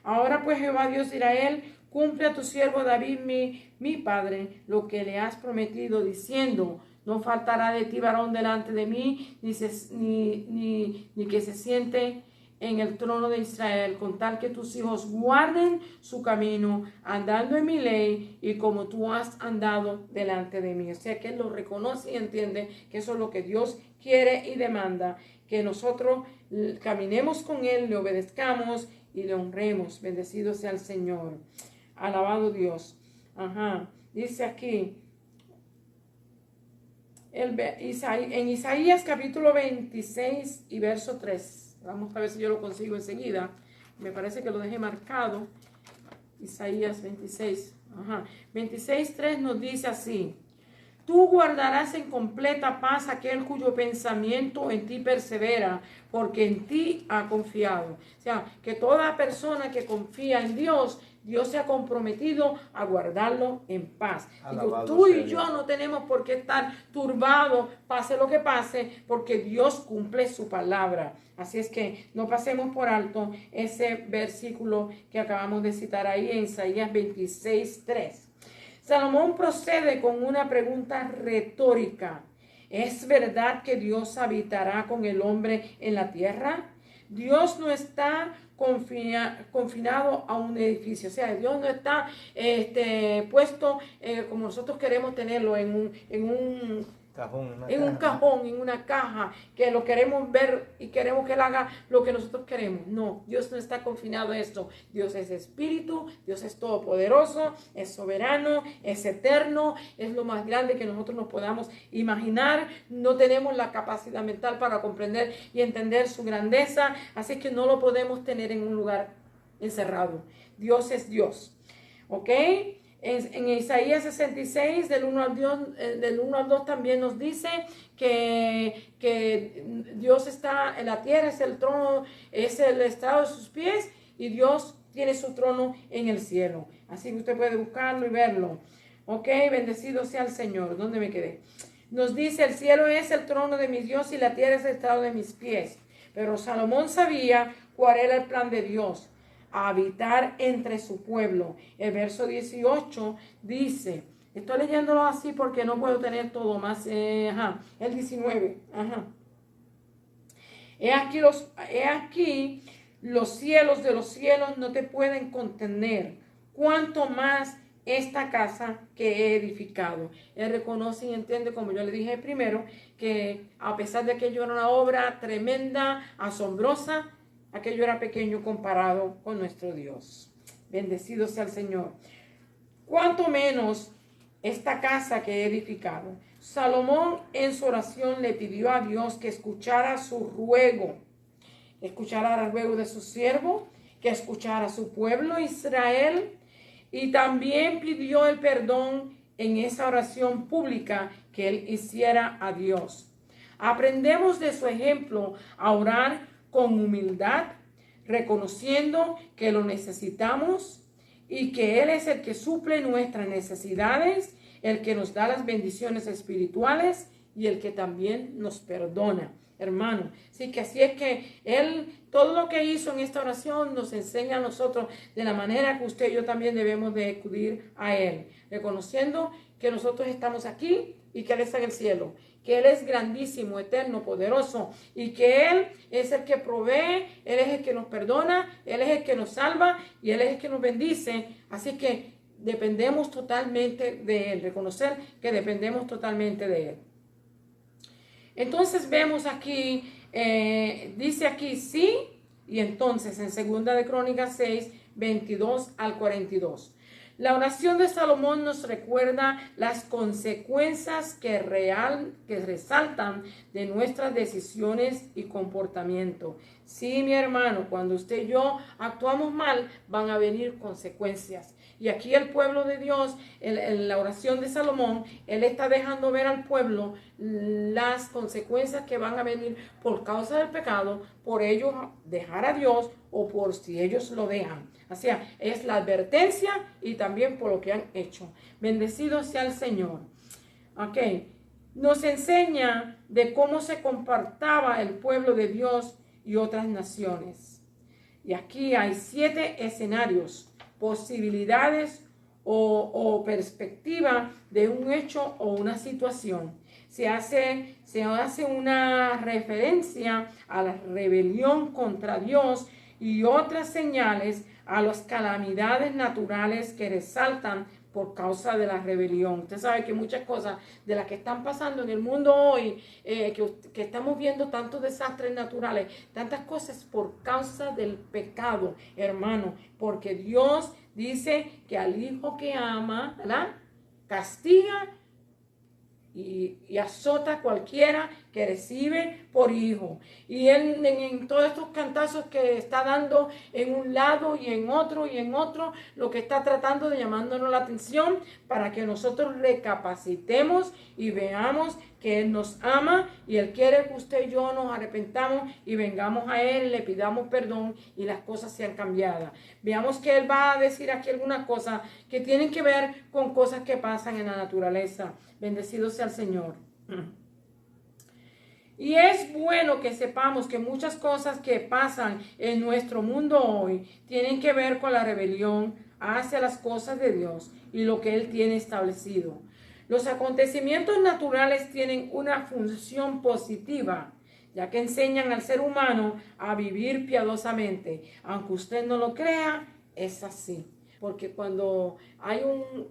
Ahora pues, Jehová Dios de Israel, cumple a tu siervo David, mi padre, lo que le has prometido, diciendo, no faltará de ti varón delante de mí, ni que se siente en el trono de Israel, con tal que tus hijos guarden su camino, andando en mi ley, y como tú has andado delante de mí. O sea que él lo reconoce y entiende que eso es lo que Dios quiere y demanda, que nosotros caminemos con él, le obedezcamos y le honremos. Bendecido sea el Señor. Alabado Dios. Ajá. Dice aquí, en Isaías capítulo 26 y verso 3. Vamos a ver si yo lo consigo enseguida. Me parece que lo dejé marcado. Isaías 26. 26:3 nos dice así. Tú guardarás en completa paz aquel cuyo pensamiento en ti persevera, porque en ti ha confiado. O sea, que toda persona que confía en Dios, Dios se ha comprometido a guardarlo en paz. Digo, tú y yo no tenemos por qué estar turbados, pase lo que pase, porque Dios cumple su palabra. Así es que no pasemos por alto ese versículo que acabamos de citar ahí en Isaías 26:3. Salomón procede con una pregunta retórica. ¿Es verdad que Dios habitará con el hombre en la tierra? Dios no está confinado a un edificio. O sea, Dios no está puesto como nosotros queremos tenerlo en un cajón, en una caja, que lo queremos ver y queremos que Él haga lo que nosotros queremos. No, Dios no está confinado a esto. Dios es espíritu, Dios es todopoderoso, es soberano, es eterno, es lo más grande que nosotros nos podamos imaginar. No tenemos la capacidad mental para comprender y entender su grandeza, así que no lo podemos tener en un lugar encerrado. Dios es Dios. ¿Ok? En Isaías 66, del 1 al 2 también nos dice que Dios está en la tierra, es el trono, es el estrado de sus pies, y Dios tiene su trono en el cielo. Así que usted puede buscarlo y verlo. Ok, bendecido sea el Señor. ¿Dónde me quedé? Nos dice, el cielo es el trono de mi Dios y la tierra es el estrado de mis pies. Pero Salomón sabía cuál era el plan de Dios: a habitar entre su pueblo. El verso 18 dice, estoy leyéndolo así porque no puedo tener todo más, el 19, He aquí los cielos de los cielos no te pueden contener, cuanto más esta casa que he edificado. Él reconoce y entiende, como yo le dije primero, que a pesar de que yo era una obra tremenda, asombrosa, aquello era pequeño comparado con nuestro Dios. Bendecido sea el Señor. Cuanto menos esta casa que he edificado. Salomón en su oración le pidió a Dios que escuchara su ruego, escuchara el ruego de su siervo, que escuchara a su pueblo Israel, y también pidió el perdón en esa oración pública que él hiciera a Dios. Aprendemos de su ejemplo a orar con humildad, reconociendo que lo necesitamos y que Él es el que suple nuestras necesidades, el que nos da las bendiciones espirituales y el que también nos perdona, hermano. Así es que Él, todo lo que hizo en esta oración nos enseña a nosotros de la manera que usted y yo también debemos de acudir a Él, reconociendo que nosotros estamos aquí y que Él está en el cielo, que Él es grandísimo, eterno, poderoso, y que Él es el que provee, Él es el que nos perdona, Él es el que nos salva y Él es el que nos bendice. Así que dependemos totalmente de Él, reconocer que dependemos totalmente de Él. Entonces vemos aquí, dice aquí, sí, Y entonces en 2 de Crónicas 6, 22 al 42. La oración de Salomón nos recuerda las consecuencias que resaltan de nuestras decisiones y comportamiento. Sí, mi hermano, cuando usted y yo actuamos mal, van a venir consecuencias. Y aquí el pueblo de Dios, en la oración de Salomón, él está dejando ver al pueblo las consecuencias que van a venir por causa del pecado, por ellos dejar a Dios o por si ellos lo dejan. O sea, es la advertencia y también por lo que han hecho. Bendecido sea el Señor. Ok, nos enseña de cómo se comportaba el pueblo de Dios y otras naciones. Y aquí hay 7 escenarios, posibilidades o perspectiva de un hecho o una situación. Se hace una referencia a la rebelión contra Dios y otras señales a las calamidades naturales que resaltan por causa de la rebelión. Usted sabe que muchas cosas de las que están pasando en el mundo hoy, que estamos viendo tantos desastres naturales, tantas cosas por causa del pecado, hermano, porque Dios dice que al hijo que ama, ¿verdad?, castiga y azota a cualquiera que recibe por hijo. Y él en todos estos cantazos que está dando en un lado y en otro, lo que está tratando de llamándonos la atención para que nosotros recapacitemos y veamos que Él nos ama y Él quiere que usted y yo nos arrepentamos y vengamos a Él, le pidamos perdón y las cosas sean cambiadas. Veamos que Él va a decir aquí algunas cosas que tienen que ver con cosas que pasan en la naturaleza. Bendecido sea el Señor. Y es bueno que sepamos que muchas cosas que pasan en nuestro mundo hoy tienen que ver con la rebelión hacia las cosas de Dios y lo que Él tiene establecido. Los acontecimientos naturales tienen una función positiva, ya que enseñan al ser humano a vivir piadosamente. Aunque usted no lo crea, es así. Porque cuando hay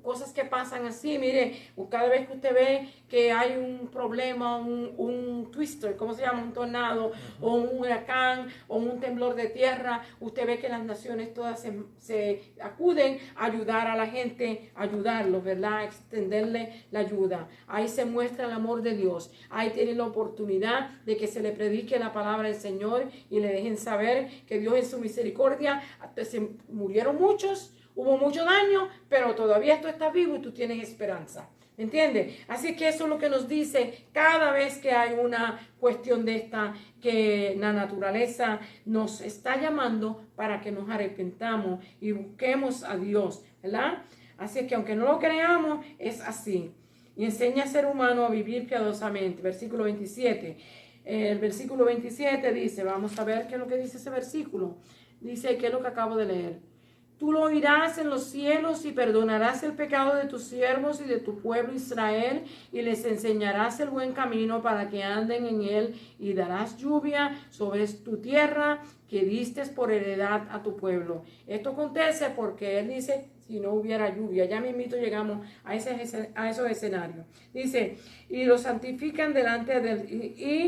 cosas que pasan así, mire, cada vez que usted ve que hay un problema, un twister, ¿cómo se llama? Un tornado, o un huracán, o un temblor de tierra, usted ve que las naciones todas se acuden a ayudar a la gente, a ayudarlos, ¿verdad? A extenderle la ayuda. Ahí se muestra el amor de Dios. Ahí tienen la oportunidad de que se le predique la palabra del Señor y le dejen saber que Dios en su misericordia, se murieron muchos, hubo mucho daño, pero todavía tú estás vivo y tú tienes esperanza. ¿Me entiendes? Así que eso es lo que nos dice cada vez que hay una cuestión de esta, que la naturaleza nos está llamando para que nos arrepentamos y busquemos a Dios, ¿verdad? Así que aunque no lo creamos, es así. Y enseña al ser humano a vivir piadosamente. Versículo 27. El versículo 27 dice, vamos a ver qué es lo que dice ese versículo. Dice, ¿qué es lo que acabo de leer? Tú lo oirás en los cielos y perdonarás el pecado de tus siervos y de tu pueblo Israel y les enseñarás el buen camino para que anden en él y darás lluvia sobre tu tierra que diste por heredad a tu pueblo. Esto acontece porque él dice, si no hubiera lluvia, ya mismito llegamos a esos escenarios. Dice, y los santifican delante del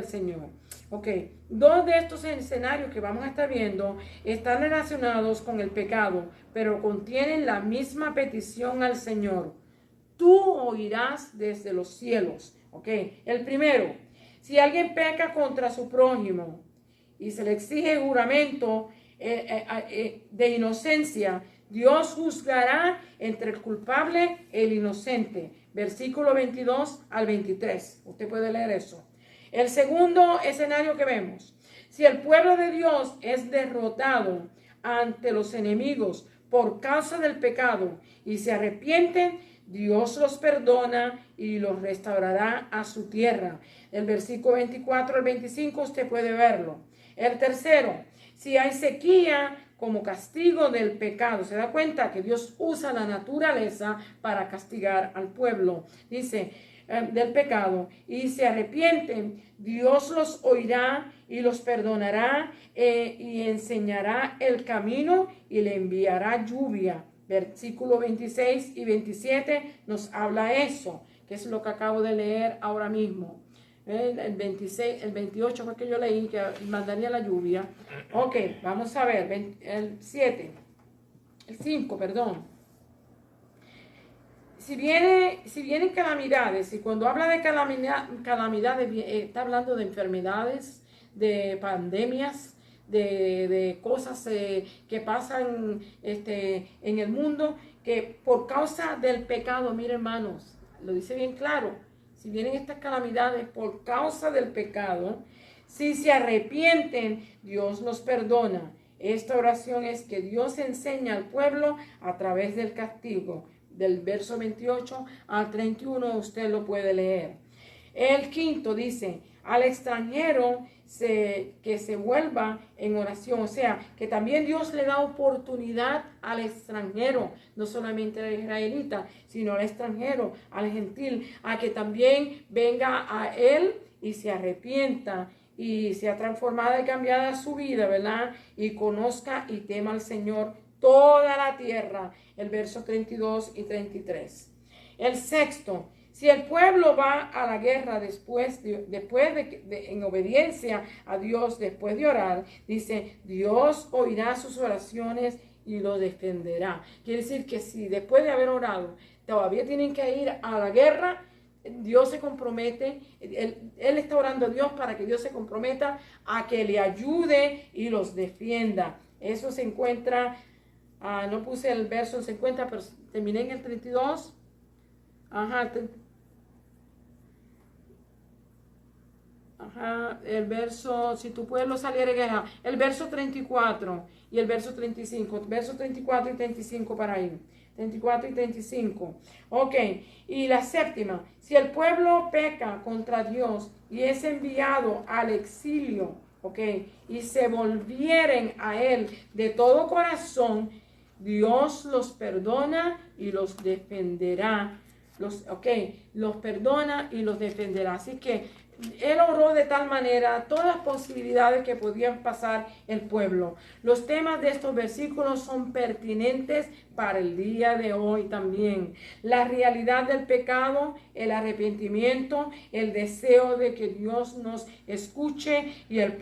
Señor. Ok, 2 de estos escenarios que vamos a estar viendo están relacionados con el pecado, pero contienen la misma petición al Señor. Tú oirás desde los cielos. Ok, el primero, si alguien peca contra su prójimo y se le exige juramento de inocencia, Dios juzgará entre el culpable y el inocente. Versículo 22 al 23. Usted puede leer eso. El segundo escenario que vemos, si el pueblo de Dios es derrotado ante los enemigos por causa del pecado y se arrepienten, Dios los perdona y los restaurará a su tierra. El versículo 24 al 25 usted puede verlo. El tercero, si hay sequía como castigo del pecado, se da cuenta que Dios usa la naturaleza para castigar al pueblo. Dice, del pecado y se arrepienten, Dios los oirá y los perdonará y enseñará el camino y le enviará lluvia. Versículo 26 y 27 nos habla eso, que es lo que acabo de leer ahora mismo. El 26, el 28 fue que yo leí que mandaría la lluvia. Ok, vamos a ver, el 7, el 5, perdón. Si vienen calamidades, y cuando habla de calamidades, está hablando de enfermedades, de pandemias, de cosas que pasan en el mundo, que por causa del pecado, miren hermanos, lo dice bien claro, si vienen estas calamidades por causa del pecado, si se arrepienten, Dios los perdona. Esta oración es que Dios enseña al pueblo a través del castigo. Del verso 28 al 31 usted lo puede leer. El quinto dice, al extranjero que se vuelva en oración. O sea, que también Dios le da oportunidad al extranjero, no solamente al israelita, sino al extranjero, al gentil, a que también venga a él y se arrepienta y sea transformada y cambiada su vida, ¿verdad? Y conozca y tema al Señor toda la tierra. El verso 32 y 33. El sexto, si el pueblo va a la guerra en obediencia a Dios, después de orar, dice, Dios oirá sus oraciones y lo defenderá. Quiere decir que si después de haber orado todavía tienen que ir a la guerra, Dios se compromete, él está orando a Dios para que Dios se comprometa a que le ayude y los defienda. Eso se encuentra, no puse el verso 50, pero terminé en el 32. El verso, si tu pueblo saliera de guerra, el verso 34 y el verso 35, verso 34 y 35 para ahí. 34 y 35. Ok, y la séptima, si el pueblo peca contra Dios y es enviado al exilio, ok, y se volvieren a él de todo corazón, Dios los perdona y los defenderá. Los perdona y los defenderá. Así que él oró de tal manera todas las posibilidades que podían pasar el pueblo. Los temas de estos versículos son pertinentes para el día de hoy también. La realidad del pecado, el arrepentimiento, el deseo de que Dios nos escuche y el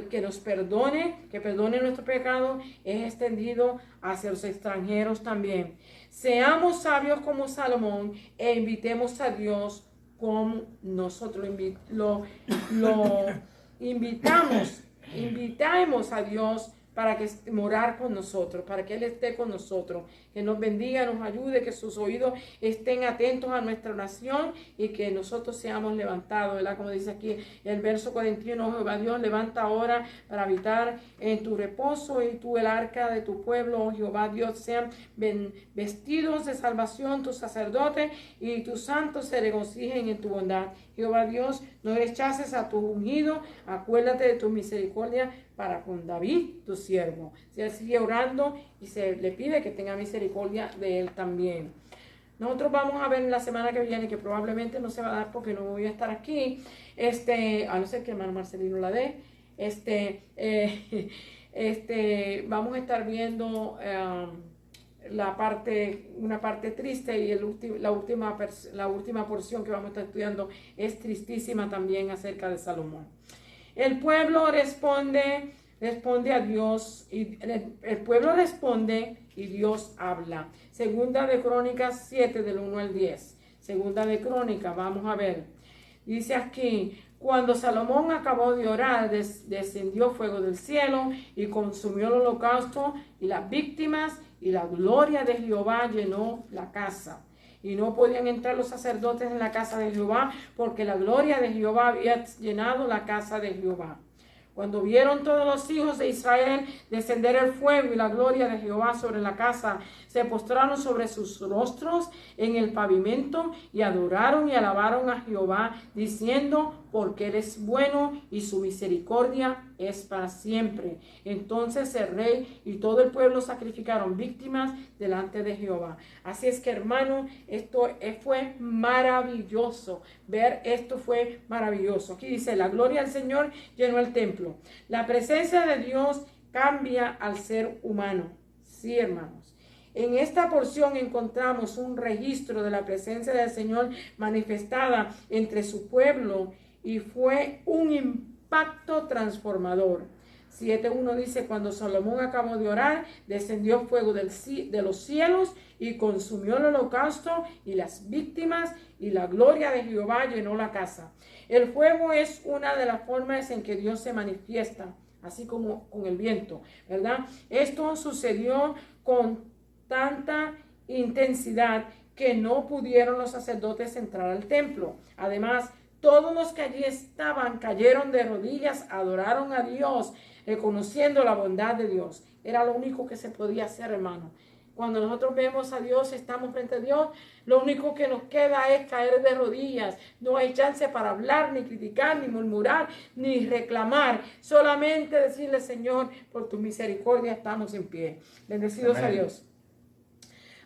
que nos perdone, que perdone nuestro pecado, es extendido hacia los extranjeros también. Seamos sabios como Salomón e invitemos a Dios como nosotros lo invitamos a Dios para que morar con nosotros, para que Él esté con nosotros, que nos bendiga, nos ayude, que sus oídos estén atentos a nuestra oración y que nosotros seamos levantados, ¿verdad? Como dice aquí el verso 41, Jehová Dios, levanta ahora para habitar en tu reposo y tú el arca de tu pueblo, oh Jehová Dios, sean vestidos de salvación tus sacerdotes y tus santos se regocijen en tu bondad. Jehová Dios, no rechaces a tu ungido, acuérdate de tu misericordia para con David, tu siervo. Se sigue orando y se le pide que tenga misericordia de él también. Nosotros vamos a ver la semana que viene, que probablemente no se va a dar porque no voy a estar aquí, a no ser que el hermano Marcelino la dé, vamos a estar viendo una parte triste y la última porción que vamos a estar estudiando es tristísima también acerca de Salomón. El pueblo responde a Dios y el pueblo responde y Dios habla. Segunda de Crónicas 7 del 1 al 10. Segunda de Crónicas, vamos a ver. Dice aquí, cuando Salomón acabó de orar, descendió fuego del cielo y consumió el holocausto y las víctimas, y la gloria de Jehová llenó la casa. Y no podían entrar los sacerdotes en la casa de Jehová, porque la gloria de Jehová había llenado la casa de Jehová. Cuando vieron todos los hijos de Israel descender el fuego y la gloria de Jehová sobre la casa, se postraron sobre sus rostros en el pavimento y adoraron y alabaron a Jehová, diciendo, porque Él es bueno y su misericordia es para siempre. Entonces el rey y todo el pueblo sacrificaron víctimas delante de Jehová. Así es que, hermano, esto fue maravilloso. Ver esto fue maravilloso. Aquí dice, la gloria del Señor llenó el templo. La presencia de Dios cambia al ser humano. Sí, hermanos. En esta porción encontramos un registro de la presencia del Señor manifestada entre su pueblo y fue un impacto transformador. 7:1 dice, cuando Salomón acabó de orar, descendió fuego de los cielos y consumió el holocausto y las víctimas, y la gloria de Jehová llenó la casa. El fuego es una de las formas en que Dios se manifiesta, así como con el viento, ¿verdad? Esto sucedió con tanta intensidad que no pudieron los sacerdotes entrar al templo. Además, todos los que allí estaban cayeron de rodillas, adoraron a Dios, reconociendo la bondad de Dios. Era lo único que se podía hacer, hermano. Cuando nosotros vemos a Dios, estamos frente a Dios, lo único que nos queda es caer de rodillas. No hay chance para hablar, ni criticar, ni murmurar, ni reclamar. Solamente decirle, Señor, por tu misericordia estamos en pie. Bendecidos a Dios.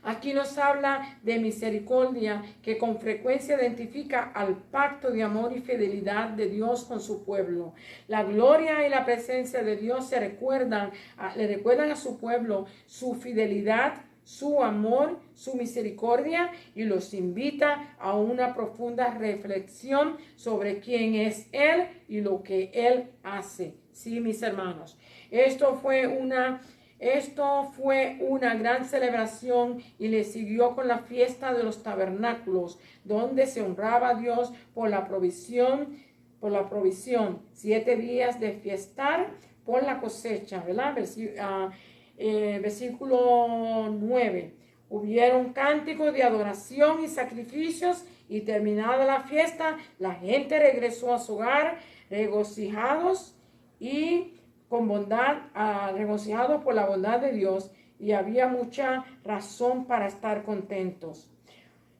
Aquí nos habla de misericordia que con frecuencia identifica al pacto de amor y fidelidad de Dios con su pueblo. La gloria y la presencia de Dios le recuerdan a su pueblo su fidelidad, su amor, su misericordia, y los invita a una profunda reflexión sobre quién es Él y lo que Él hace. Sí, mis hermanos, esto fue una gran celebración y le siguió con la fiesta de los tabernáculos, donde se honraba a Dios por la provisión. 7 días de fiestar por la cosecha, ¿verdad? Versículo 9. Hubieron cánticos de adoración y sacrificios, y terminada la fiesta, la gente regresó a su hogar regocijados y con bondad, regocijados por la bondad de Dios, y había mucha razón para estar contentos.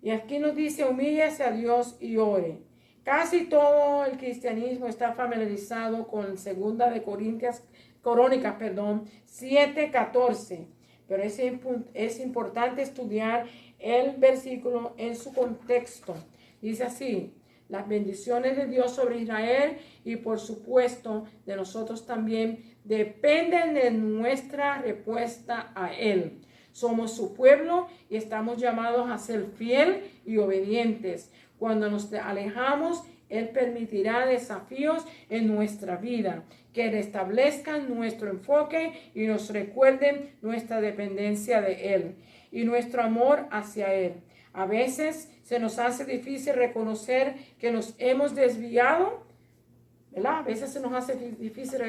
Y aquí nos dice, humíllese a Dios y ore. Casi todo el cristianismo está familiarizado con 2 de Crónicas 7:14, pero es importante estudiar el versículo en su contexto. Dice así: las bendiciones de Dios sobre Israel y por supuesto de nosotros también dependen de nuestra respuesta a Él. Somos su pueblo y estamos llamados a ser fiel y obedientes. Cuando nos alejamos, Él permitirá desafíos en nuestra vida que restablezcan nuestro enfoque y nos recuerden nuestra dependencia de Él y nuestro amor hacia Él. A veces se nos hace difícil reconocer que nos hemos desviado, ¿verdad? A veces se nos hace difícil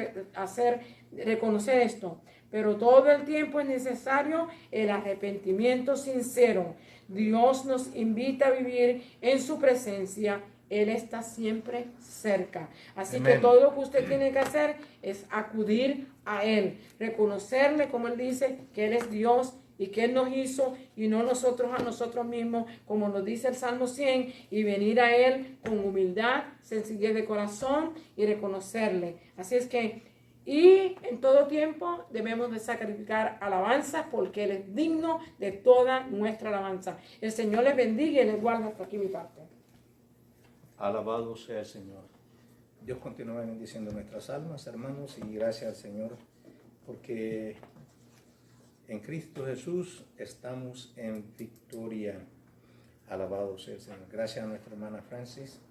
reconocer esto, pero todo el tiempo es necesario el arrepentimiento sincero. Dios nos invita a vivir en su presencia. Él está siempre cerca. Así que todo lo que usted tiene que hacer es acudir a Él, reconocerle, como Él dice, que Él es Dios y que Él nos hizo y no nosotros a nosotros mismos, como nos dice el Salmo 100, y venir a Él con humildad, sencillez de corazón y reconocerle. Así es que, y en todo tiempo debemos de sacrificar alabanza, porque Él es digno de toda nuestra alabanza. El Señor les bendiga y les guarde. Hasta aquí mi parte. Alabado sea el Señor. Dios continúa bendiciendo nuestras almas, hermanos, y gracias al Señor, porque en Cristo Jesús estamos en victoria. Alabado sea el Señor. Gracias a nuestra hermana Francis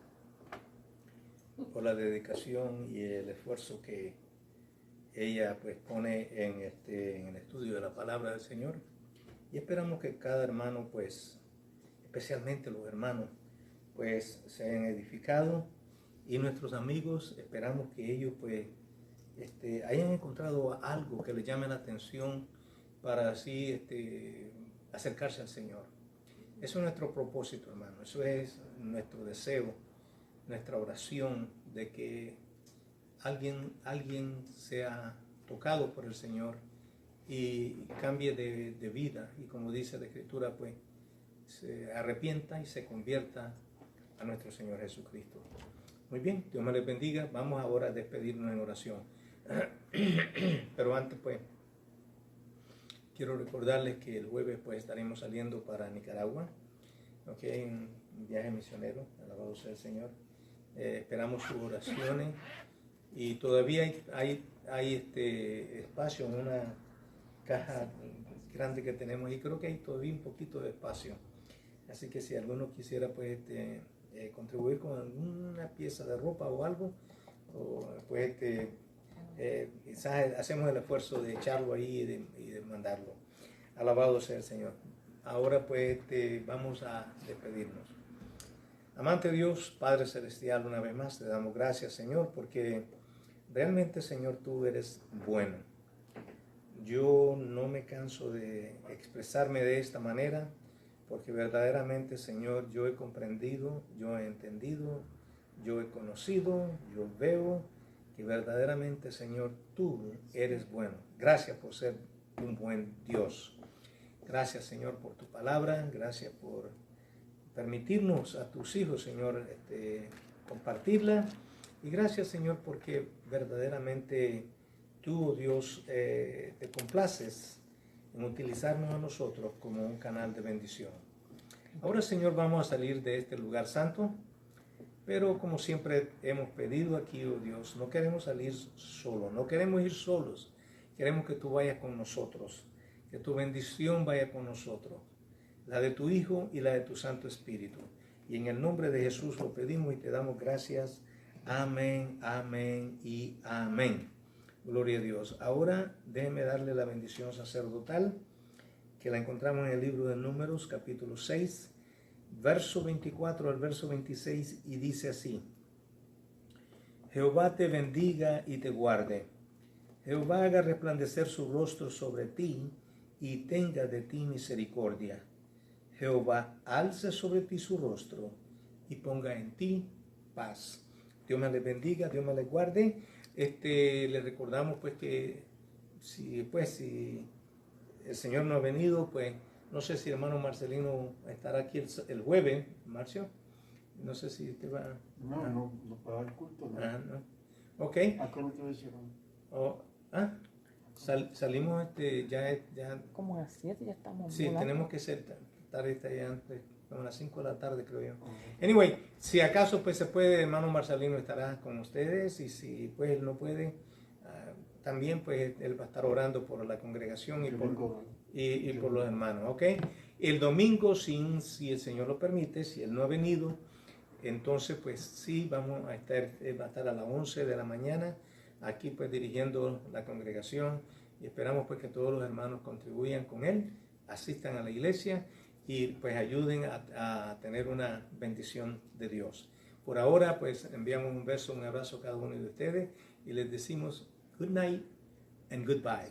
por la dedicación y el esfuerzo que ella pues pone en el estudio de la palabra del Señor. Y esperamos que cada hermano, pues, especialmente los hermanos, pues se hayan edificado, y nuestros amigos, esperamos que ellos pues hayan encontrado algo que les llame la atención para así acercarse al Señor. Eso es nuestro propósito, hermano. Eso es nuestro deseo, nuestra oración, de que alguien sea tocado por el Señor y cambie de vida, y como dice la Escritura, pues se arrepienta y se convierta a nuestro Señor Jesucristo. Muy bien, Dios me les bendiga. Vamos ahora a despedirnos en oración. Pero antes, pues, quiero recordarles que el jueves pues estaremos saliendo para Nicaragua, un viaje misionero. Alabado sea el Señor. Esperamos sus oraciones, y todavía hay espacio en una caja grande que tenemos, y creo que hay todavía un poquito de espacio. Así que si alguno quisiera pues contribuir con alguna pieza de ropa o algo, o pues quizás hacemos el esfuerzo de echarlo ahí y de mandarlo. Alabado sea el Señor. Ahora pues vamos a despedirnos. Amante Dios, Padre Celestial, una vez más te damos gracias, Señor, porque realmente, Señor, tú eres bueno. Yo no me canso de expresarme de esta manera, porque verdaderamente, Señor, yo he comprendido, yo he entendido, yo he conocido, yo veo que verdaderamente, Señor, tú eres bueno. Gracias por ser un buen Dios. Gracias, Señor, por tu palabra. Gracias por permitirnos a tus hijos, Señor, compartirla. Y gracias, Señor, porque verdaderamente tú, oh Dios, te complaces en utilizarnos a nosotros como un canal de bendición. Ahora, Señor, vamos a salir de este lugar santo, pero como siempre hemos pedido aquí, oh Dios, no queremos salir solos, no queremos ir solos, queremos que tú vayas con nosotros, que tu bendición vaya con nosotros, la de tu Hijo y la de tu Santo Espíritu. Y en el nombre de Jesús lo pedimos y te damos gracias. Amén, amén y amén. Gloria a Dios. Ahora déjeme darle la bendición sacerdotal, que la encontramos en el libro de Números, capítulo 6, verso 24 al verso 26, y dice así: Jehová te bendiga y te guarde. Jehová haga resplandecer su rostro sobre ti y tenga de ti misericordia. Jehová alce sobre ti su rostro y ponga en ti paz. Dios me les bendiga, Dios me les guarde. Le recordamos pues que si el Señor no ha venido, pues no sé si el hermano Marcelino estará aquí el jueves, Marcio. No sé si te va. No para el culto. No. No. Ok. ¿A cómo te hicieron? Salimos ya. Como a las 7 ya estamos. Sí, volando. tenemos que estar ya antes, como a las 5 de la tarde, creo yo. Anyway, si acaso pues se puede, hermano Marcelino estará con ustedes, y si pues él no puede, también pues él va a estar orando por la congregación y por los hermanos, ¿ok? El domingo, si el Señor lo permite, si él no ha venido, entonces pues sí, vamos a estar, va a estar a las 11 de la mañana, aquí pues dirigiendo la congregación, y esperamos pues que todos los hermanos contribuyan con él, asistan a la iglesia y pues ayuden a tener una bendición de Dios. Por ahora pues enviamos un beso, un abrazo a cada uno de ustedes y les decimos good night and goodbye.